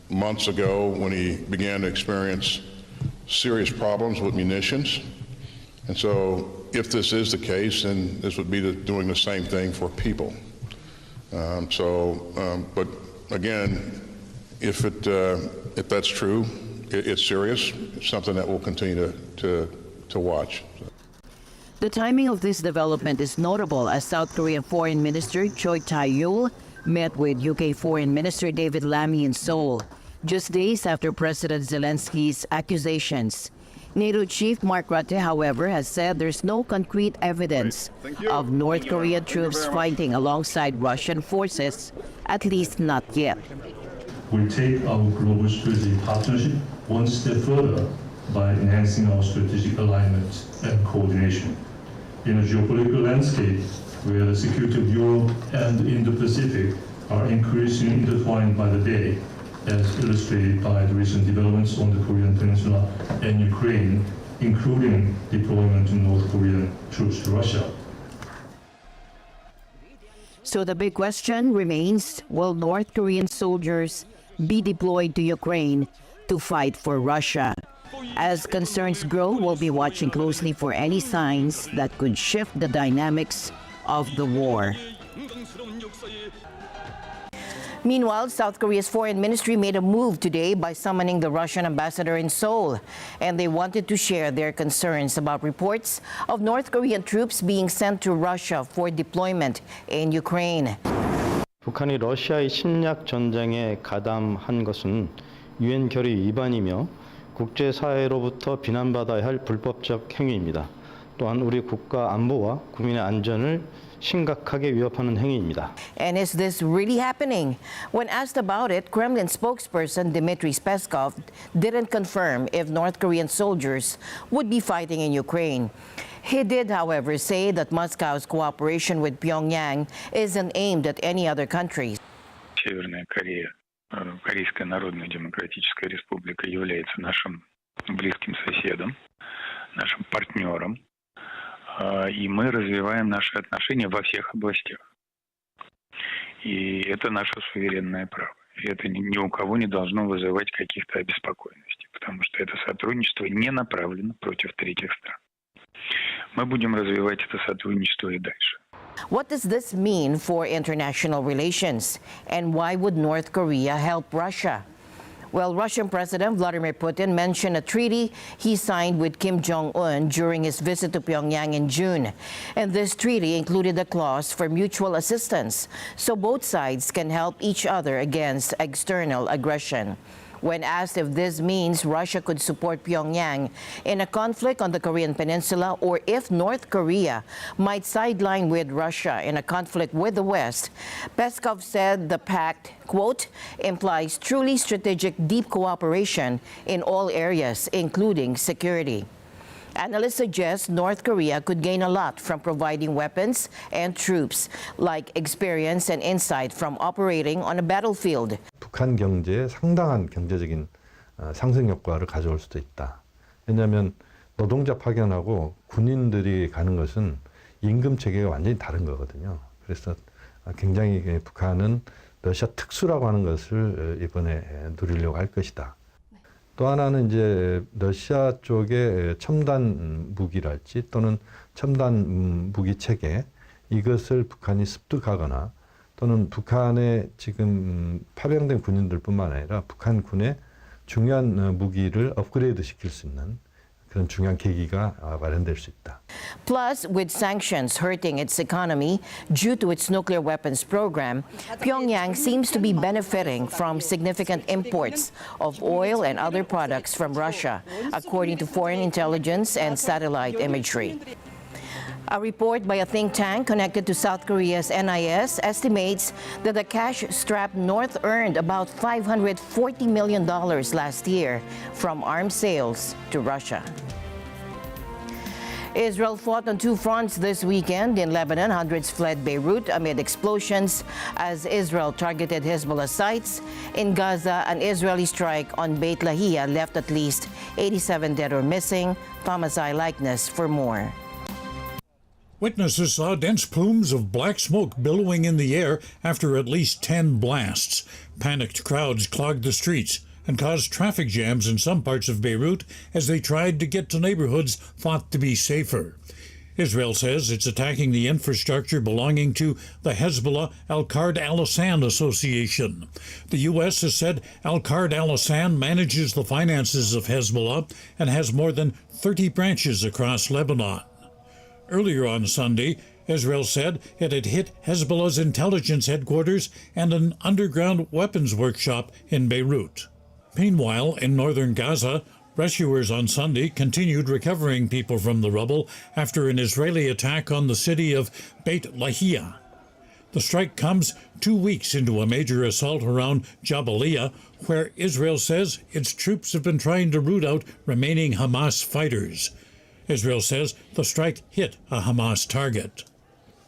Speaker 18: months ago when he began to experience serious problems with munitions. And so, if this is the case, then this would be doing the same thing for people. But again, if that's true, it's serious. It's something that we'll continue to watch.
Speaker 13: The timing of this development is notable as South Korean Foreign Minister Choi Tae-yul met with UK Foreign Minister David Lammy in Seoul, just days after President Zelensky's accusations. NATO Chief Mark Rutte, however, has said there's no concrete evidence of North Korean troops fighting alongside Russian forces, at least not yet.
Speaker 19: We take our global strategic partnership one step further by enhancing our strategic alignment and coordination. In a geopolitical landscape where the security of Europe and the Indo-Pacific are increasingly intertwined by the day, as illustrated by the recent developments on the Korean Peninsula and Ukraine, including deployment of North Korean troops to Russia.
Speaker 13: So the big question remains, will North Korean soldiers be deployed to Ukraine to fight for Russia? As concerns grow, we'll be watching closely for any signs that could shift the dynamics of the war.
Speaker 9: Meanwhile, South Korea's foreign ministry made a move today by summoning the Russian ambassador in Seoul, and they wanted to share their concerns about reports of North Korean troops being sent to Russia for deployment in Ukraine.
Speaker 20: 북한이 러시아의 침략 전쟁에 가담한 것은 유엔 결의 위반이며 국제사회로부터 비난받아야 할 불법적 행위입니다. 또한 우리 국가 안보와 국민의 안전을 심각하게 위협하는 행위입니다.
Speaker 9: And is this really happening? When asked about it, Kremlin spokesperson Dmitry Peskov didn't confirm if North Korean soldiers would be fighting in Ukraine. He did, however, say that Moscow's cooperation with Pyongyang isn't aimed at any other countries.
Speaker 21: Северная Корея, Корейская Народно-Демократическая Республика является нашим близким соседом, нашим партнером. И мы развиваем наши отношения во всех областях. И это наше суверенное право. И это ни у кого не должно вызывать каких-то обеспокоенностей, потому что это сотрудничество не направлено против третьих стран. Мы будем развивать это сотрудничество и дальше.
Speaker 9: What does this mean for international relations? And why would North Korea help Russia? Well, Russian President Vladimir Putin mentioned a treaty he signed with Kim Jong-un during his visit to Pyongyang in June. And this treaty included a clause for mutual assistance, so both sides can help each other against external aggression. When asked if this means Russia could support Pyongyang in a conflict on the Korean Peninsula or if North Korea might sideline with Russia in a conflict with the West, Peskov said the pact, quote, implies truly strategic deep cooperation in all areas, including security. Analysts suggest North Korea could gain a lot from providing weapons and troops, like experience and insight from operating on a battlefield.
Speaker 22: 북한 경제에 상당한 경제적인 상승 효과를 가져올 수도 있다. 왜냐하면 노동자 파견하고 군인들이 가는 것은 임금 체계가 완전히 다른 거거든요. 그래서 굉장히 북한은 러시아 특수라고 하는 것을 이번에 누리려고 할 것이다. 또 하나는 이제 러시아 쪽의 첨단 무기랄지 또는 첨단 무기 체계 이것을 북한이 습득하거나 또는 북한의 지금 파병된 군인들뿐만 아니라 북한 군의 중요한 무기를 업그레이드 시킬 수 있는 그런 중요한 계기가 마련될 수 있다.
Speaker 9: Plus, with sanctions hurting its economy due to its nuclear weapons program, Pyongyang seems to be benefiting from significant imports of oil and other products from Russia, according to foreign intelligence and satellite imagery. A report by a think tank connected to South Korea's NIS estimates that the cash-strapped North earned about $540 million last year from arms sales to Russia. Israel fought on two fronts this weekend. In Lebanon, hundreds fled Beirut amid explosions as Israel targeted Hezbollah sites. In Gaza, an Israeli strike on Beit Lahia left at least 87 dead or missing. Thomas Eyelikeness for more.
Speaker 23: Witnesses saw dense plumes of black smoke billowing in the air after at least 10 blasts. Panicked crowds clogged the streets and caused traffic jams in some parts of Beirut as they tried to get to neighborhoods thought to be safer. Israel says it's attacking the infrastructure belonging to the Hezbollah Al-Qard al-Assan Association. The U.S. has said Al-Qard al-Assan manages the finances of Hezbollah and has more than 30 branches across Lebanon. Earlier on Sunday, Israel said it had hit Hezbollah's intelligence headquarters and an underground weapons workshop in Beirut. Meanwhile, in northern Gaza, rescuers on Sunday continued recovering people from the rubble after an Israeli attack on the city of Beit Lahia. The strike comes 2 weeks into a major assault around Jabalia, where Israel says its troops have been trying to root out remaining Hamas fighters. Israel says the strike hit a Hamas target.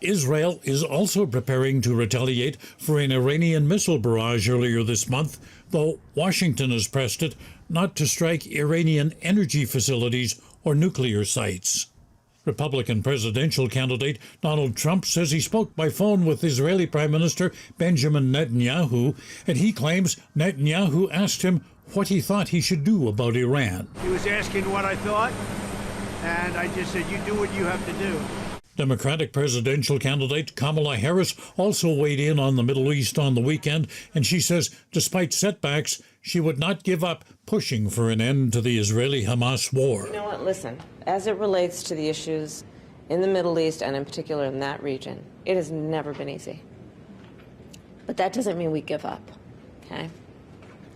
Speaker 23: Israel is also preparing to retaliate for an Iranian missile barrage earlier this month, though Washington has pressed it not to strike Iranian energy facilities or nuclear sites. Republican presidential candidate Donald Trump says he spoke by phone with Israeli Prime Minister Benjamin Netanyahu, and he claims Netanyahu asked him what he thought he should do about Iran.
Speaker 12: He was asking what I thought, and I just said, you do what you have to do.
Speaker 23: Democratic presidential candidate Kamala Harris also weighed in on the Middle East on the weekend, and she says despite setbacks, she would not give up pushing for an end to the Israeli-Hamas war.
Speaker 10: You know what, listen, as it relates to the issues in the Middle East and in particular in that region, it has never been easy. But that doesn't mean we give up, okay?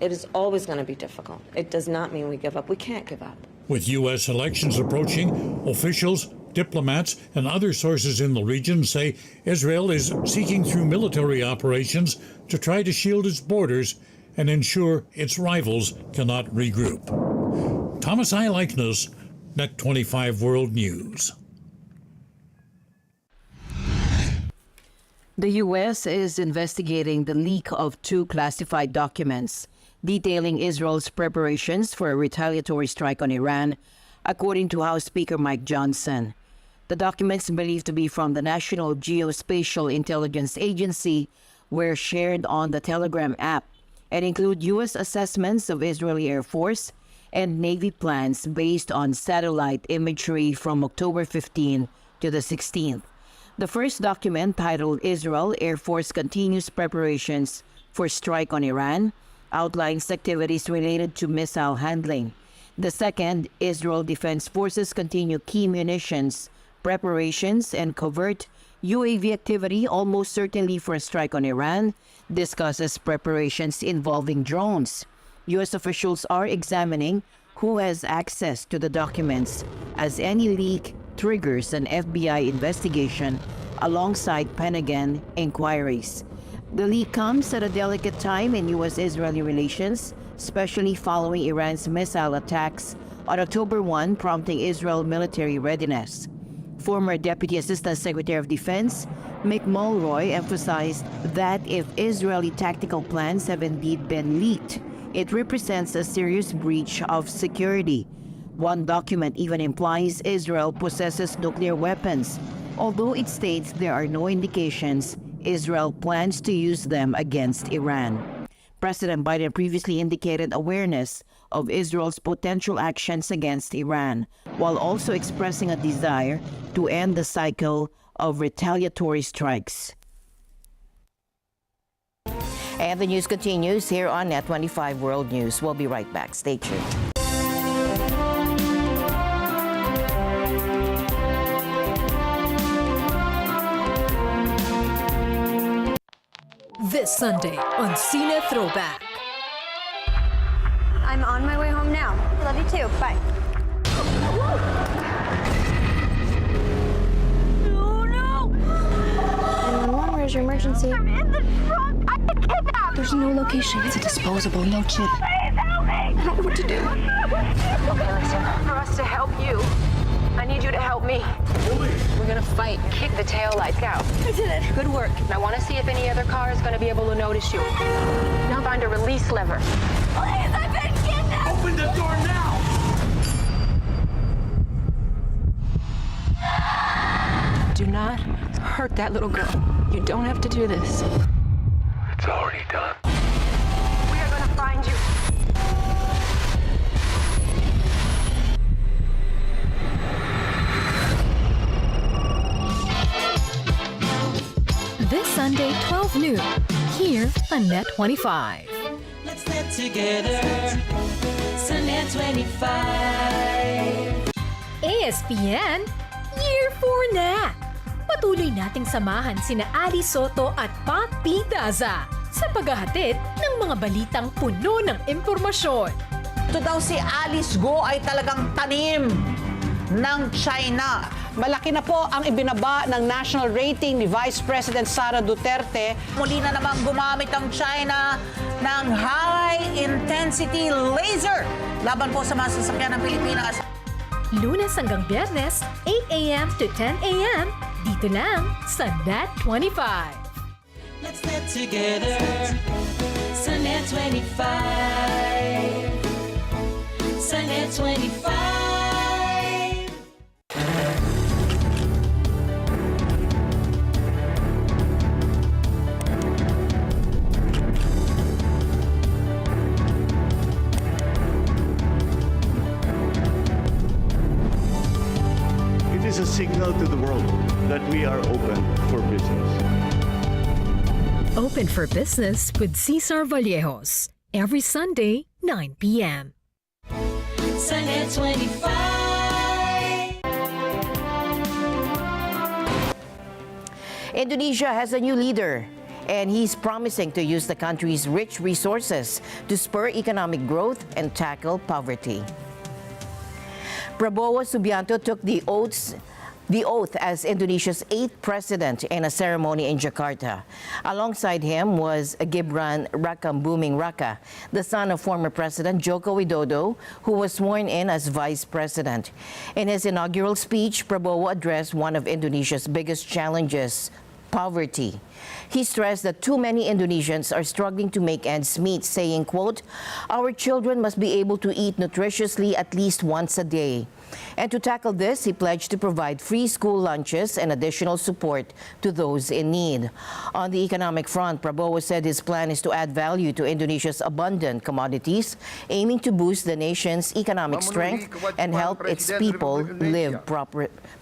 Speaker 10: It is always going to be difficult. It does not mean we give up. We can't give up.
Speaker 23: With U.S. elections approaching, officials, diplomats, and other sources in the region say Israel is seeking through military operations to try to shield its borders and ensure its rivals cannot regroup. Thomas I. Likeness, NET25 World News.
Speaker 13: The U.S. is investigating the leak of 2 classified documents detailing Israel's preparations for a retaliatory strike on Iran, according to House Speaker Mike Johnson. The documents, believed to be from the National Geospatial Intelligence Agency, were shared on the Telegram app and include U.S. assessments of Israeli Air Force and Navy plans based on satellite imagery from October 15 to the 16th. The first document, titled Israel Air Force Continues Preparations for Strike on Iran, outlines activities related to missile handling. The second, Israel Defense Forces Continue Key Munitions Preparations and Covert UAV Activity Almost Certainly for a Strike on Iran, discusses preparations involving drones. U.S. officials are examining who has access to the documents, as any leak triggers an FBI investigation alongside Pentagon inquiries. The leak comes at a delicate time in U.S.-Israeli relations, especially following Iran's missile attacks on October 1, prompting Israel military readiness. Former Deputy Assistant Secretary of Defense Mick Mulroy emphasized that if Israeli tactical plans have indeed been leaked, it represents a serious breach of security. One document even implies Israel possesses nuclear weapons, although it states there are no indications Israel plans to use them against Iran. President Biden previously indicated awareness of Israel's potential actions against Iran, while also expressing a desire to end the cycle of retaliatory strikes.
Speaker 9: And the news continues here on NET25 World News. We'll be right back. Stay tuned.
Speaker 3: This Sunday on Cine Throwback.
Speaker 4: I'm on my way home now. Love you too. Bye. Oh no! 911, where's your emergency? I'm in the trunk. I get kidnapped. There's no location. It's a disposable, no chip. Please help me. I don't know what to do.
Speaker 8: Okay, listen. For us to help you, I need you to help me. We're gonna fight. Kick the taillights out.
Speaker 4: I did it.
Speaker 8: Good work. And I want to see if any other car is gonna be able to notice you. Now find a release lever.
Speaker 4: Please, I've been kidnapped.
Speaker 8: Open the door now. Do not hurt that little girl. You don't have to do this.
Speaker 16: It's already done.
Speaker 8: We are gonna find you.
Speaker 3: This Sunday, 12 noon, here on NET25.
Speaker 25: Let's net together sa NET25.
Speaker 3: ASPN, Year 4 na! Patuloy nating samahan sina Ali Soto at Pat P. Daza sa paghahatid ng mga balitang puno ng impormasyon.
Speaker 26: Ito daw si Alice Go ay talagang tanim ng China. Malaki na po ang ibinaba ng national rating ni Vice President Sara Duterte. Muli na namang gumamit ang China ng high-intensity laser laban po sa mga sasakyan ng Pilipinas.
Speaker 3: Lunes hanggang Biyernes, 8 a.m. to 10 a.m. Dito lang sa NET25.
Speaker 25: Let's net together sa NET25. Sa NET25.
Speaker 1: signal to the world that we are open for business.
Speaker 3: Open for Business with Cesar Vallejos. Every Sunday, 9 p.m.
Speaker 25: Sa NET25.
Speaker 9: Indonesia has a new leader, and he's promising to use the country's rich resources to spur economic growth and tackle poverty. Prabowo Subianto took the oath as Indonesia's 8th president in a ceremony in Jakarta. Alongside him was Gibran Rakabuming Raka, the son of former President Joko Widodo, who was sworn in as vice president. In his inaugural speech, Prabowo addressed one of Indonesia's biggest challenges: poverty. He stressed that too many Indonesians are struggling to make ends meet, saying, quote, "Our children must be able to eat nutritiously at least once a day." And to tackle this, he pledged to provide free school lunches and additional support to those in need. On the economic front, Prabowo said his plan is to add value to Indonesia's abundant commodities, aiming to boost the nation's economic strength and help its people live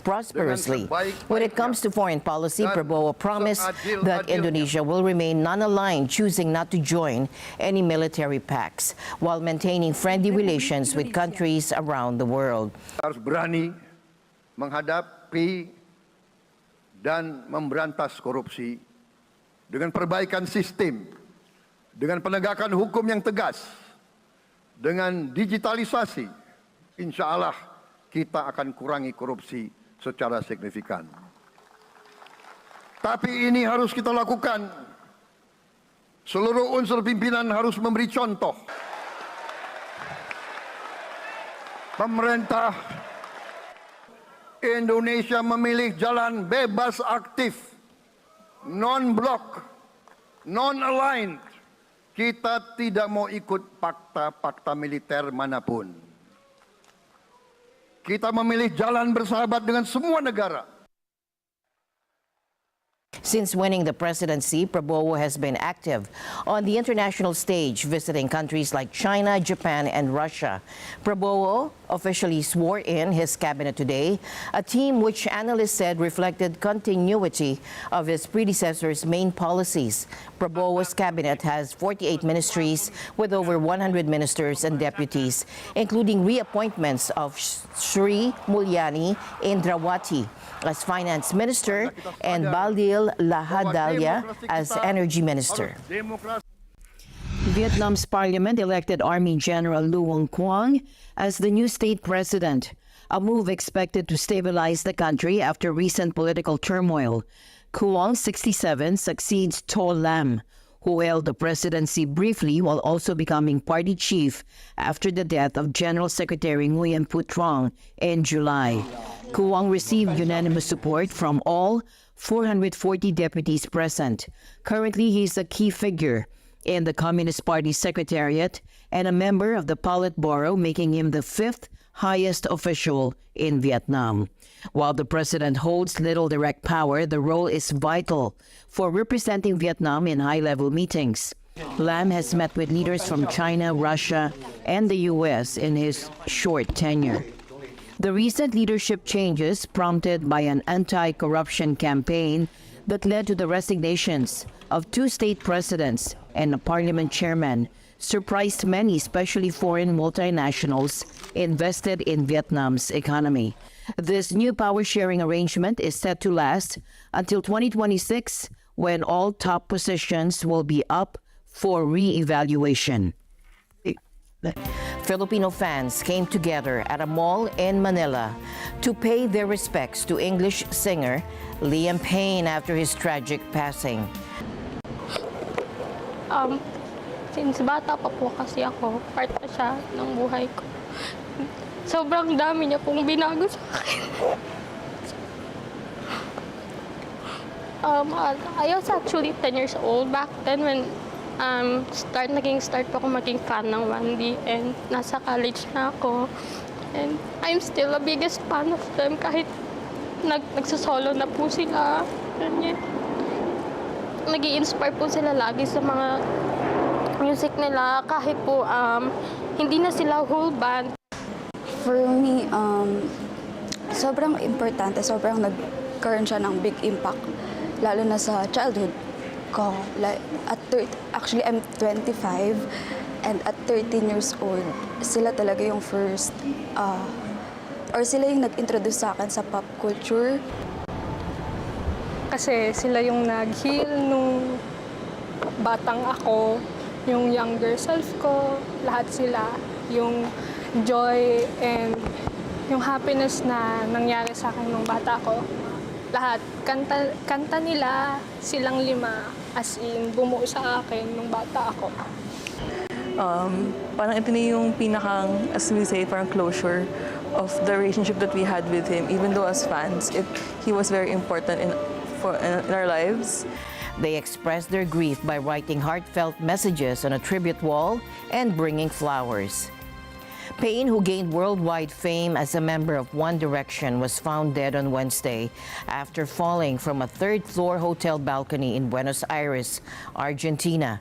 Speaker 9: prosperously. When it comes to foreign policy, Prabowo promised that Indonesia will remain non-aligned, choosing not to join any military pacts, while maintaining friendly relations with countries around the world.
Speaker 2: Harus berani menghadapi dan memberantas korupsi dengan perbaikan sistem, dengan penegakan hukum yang tegas, dengan digitalisasi. Insya Allah kita akan kurangi korupsi secara signifikan. Tapi ini harus kita lakukan. Seluruh unsur pimpinan harus memberi contoh. Pemerintah Indonesia memilih jalan bebas aktif, non-blok, non-aligned. Kita tidak mau ikut fakta militer manapun. Kita memilih jalan bersahabat dengan semua negara.
Speaker 9: Since winning the presidency, Prabowo has been active on the international stage, visiting countries like China, Japan, and Russia. Prabowo officially swore in his cabinet today, a team which analysts said reflected continuity of his predecessor's main policies. Prabowo's cabinet has 48 ministries with over 100 ministers and deputies, including reappointments of Sri Mulyani Indrawati as finance minister and Baldil Lahadalia as energy minister.
Speaker 13: Vietnam's parliament elected Army General Luong Quang as the new state president, a move expected to stabilize the country after recent political turmoil. Quang, 67, succeeds To Lam, who held the presidency briefly while also becoming party chief after the death of General Secretary Nguyen Phu Trong in July. Quang received unanimous support from all 440 deputies present. Currently, he is a key figure in the Communist Party Secretariat and a member of the Politburo, making him the 5th highest official in Vietnam. While the president holds little direct power, the role is vital for representing Vietnam in high-level meetings. Lam has met with leaders from China, Russia, and the U.S. in his short tenure. The recent leadership changes, prompted by an anti-corruption campaign that led to the resignations of 2 state presidents and a parliament chairman, surprised many, especially foreign multinationals invested in Vietnam's economy. This new power-sharing arrangement is set to last until 2026, when all top positions will be up for re-evaluation.
Speaker 9: Filipino fans came together at a mall in Manila to pay their respects to English singer Liam Payne after his tragic passing.
Speaker 5: Since bata pa po kasi ako, part na siya ng buhay ko. Sobrang dami niya pong binago sa akin. I was actually 10 years old back then when naging start po ako maging fan ng 1D, and nasa college na ako. And I'm still the biggest fan of them kahit nagsasolo na po sila. Nag-i-inspire po sila lagi sa mga music nila kahit po hindi na sila whole band.
Speaker 4: For me, Sobrang importante, sobrang nagkaroon siya ng big impact, lalo na sa childhood ko. Like, actually, I'm 25, and at 13 years old, sila talaga yung first, or sila yung nag-introduce sa akin sa pop culture.
Speaker 5: Kasi sila yung nag-heal nung batang ako, yung younger self ko, lahat sila, yung joy and yung happiness na nangyari sa akin nung bata ko. Lahat, kanta nila, silang 5, as in, bumuo sa akin nung bata ako.
Speaker 6: Parang ito na yung pinakang, as we say, parang closure of the relationship that we had with him. Even though as fans, he was very important in our lives.
Speaker 9: They expressed their grief by writing heartfelt messages on a tribute wall and bringing flowers. Payne, who gained worldwide fame as a member of One Direction, was found dead on Wednesday after falling from a third-floor hotel balcony in Buenos Aires, Argentina.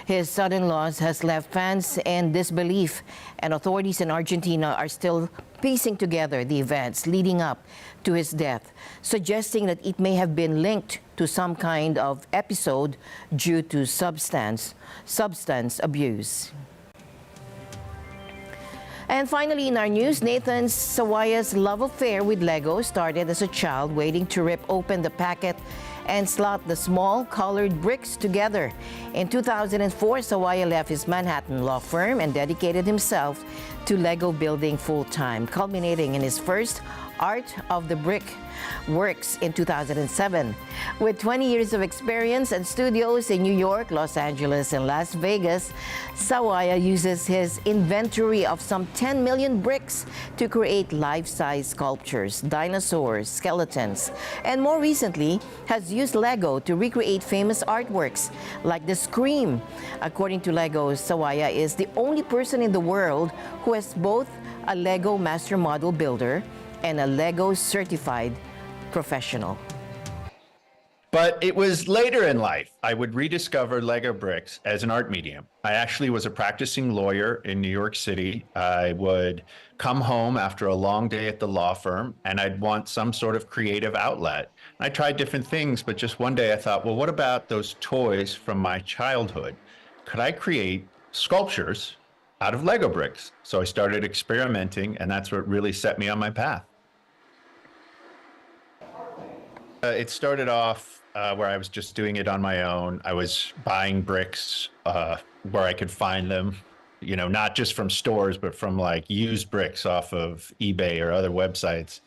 Speaker 9: His sudden loss has left fans in disbelief, and authorities in Argentina are still piecing together the events leading up to his death, suggesting that it may have been linked to some kind of episode due to substance abuse. And finally, in our news, Nathan Sawaya's love affair with Lego started as a child waiting to rip open the packet and slot the small colored bricks together. In 2004, Sawaya left his Manhattan law firm and dedicated himself to Lego building full-time, culminating in his first Art of the Brick works in 2007. With 20 years of experience and studios in New York, Los Angeles, and Las Vegas, Sawaya uses his inventory of some 10 million bricks to create life-size sculptures, dinosaurs, skeletons, and more recently has used Lego to recreate famous artworks like the Scream. According to Lego, Sawaya is the only person in the world who has both a Lego master model builder and a Lego certified professional.
Speaker 7: But it was later in life I would rediscover Lego bricks as an art medium. I actually was a practicing lawyer in New York City. I would come home after a long day at the law firm and I'd want some sort of creative outlet. I tried different things, but just one day I thought, well, what about those toys from my childhood? Could I create sculptures out of Lego bricks? So I started experimenting, and that's what really set me on my path. It started off where I was just doing it on my own. I was buying bricks where I could find them, you know, not just from stores, but from like used bricks off of eBay or other websites.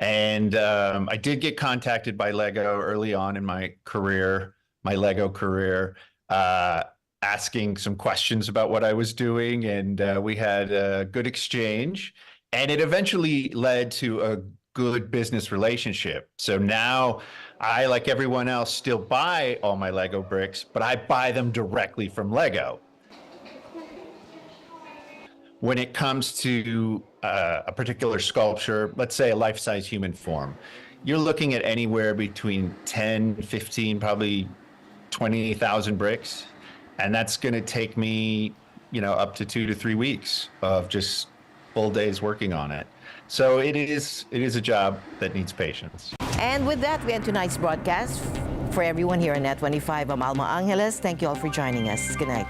Speaker 7: And I did get contacted by Lego early on in my career, my Lego career, asking some questions about what I was doing. And we had a good exchange. And it eventually led to a good business relationship. So now I, like everyone else, still buy all my Lego bricks, but I buy them directly from Lego. When it comes to a particular sculpture, let's say a life-size human form, you're looking at anywhere between 10, 15, probably 20,000 bricks. And that's going to take me, you know, up to 2 to 3 weeks of just full days working on it. So it is a job that needs patience.
Speaker 9: And with that, we end tonight's broadcast. For everyone here on NET25, I'm Alma Angeles. Thank you all for joining us. Good night.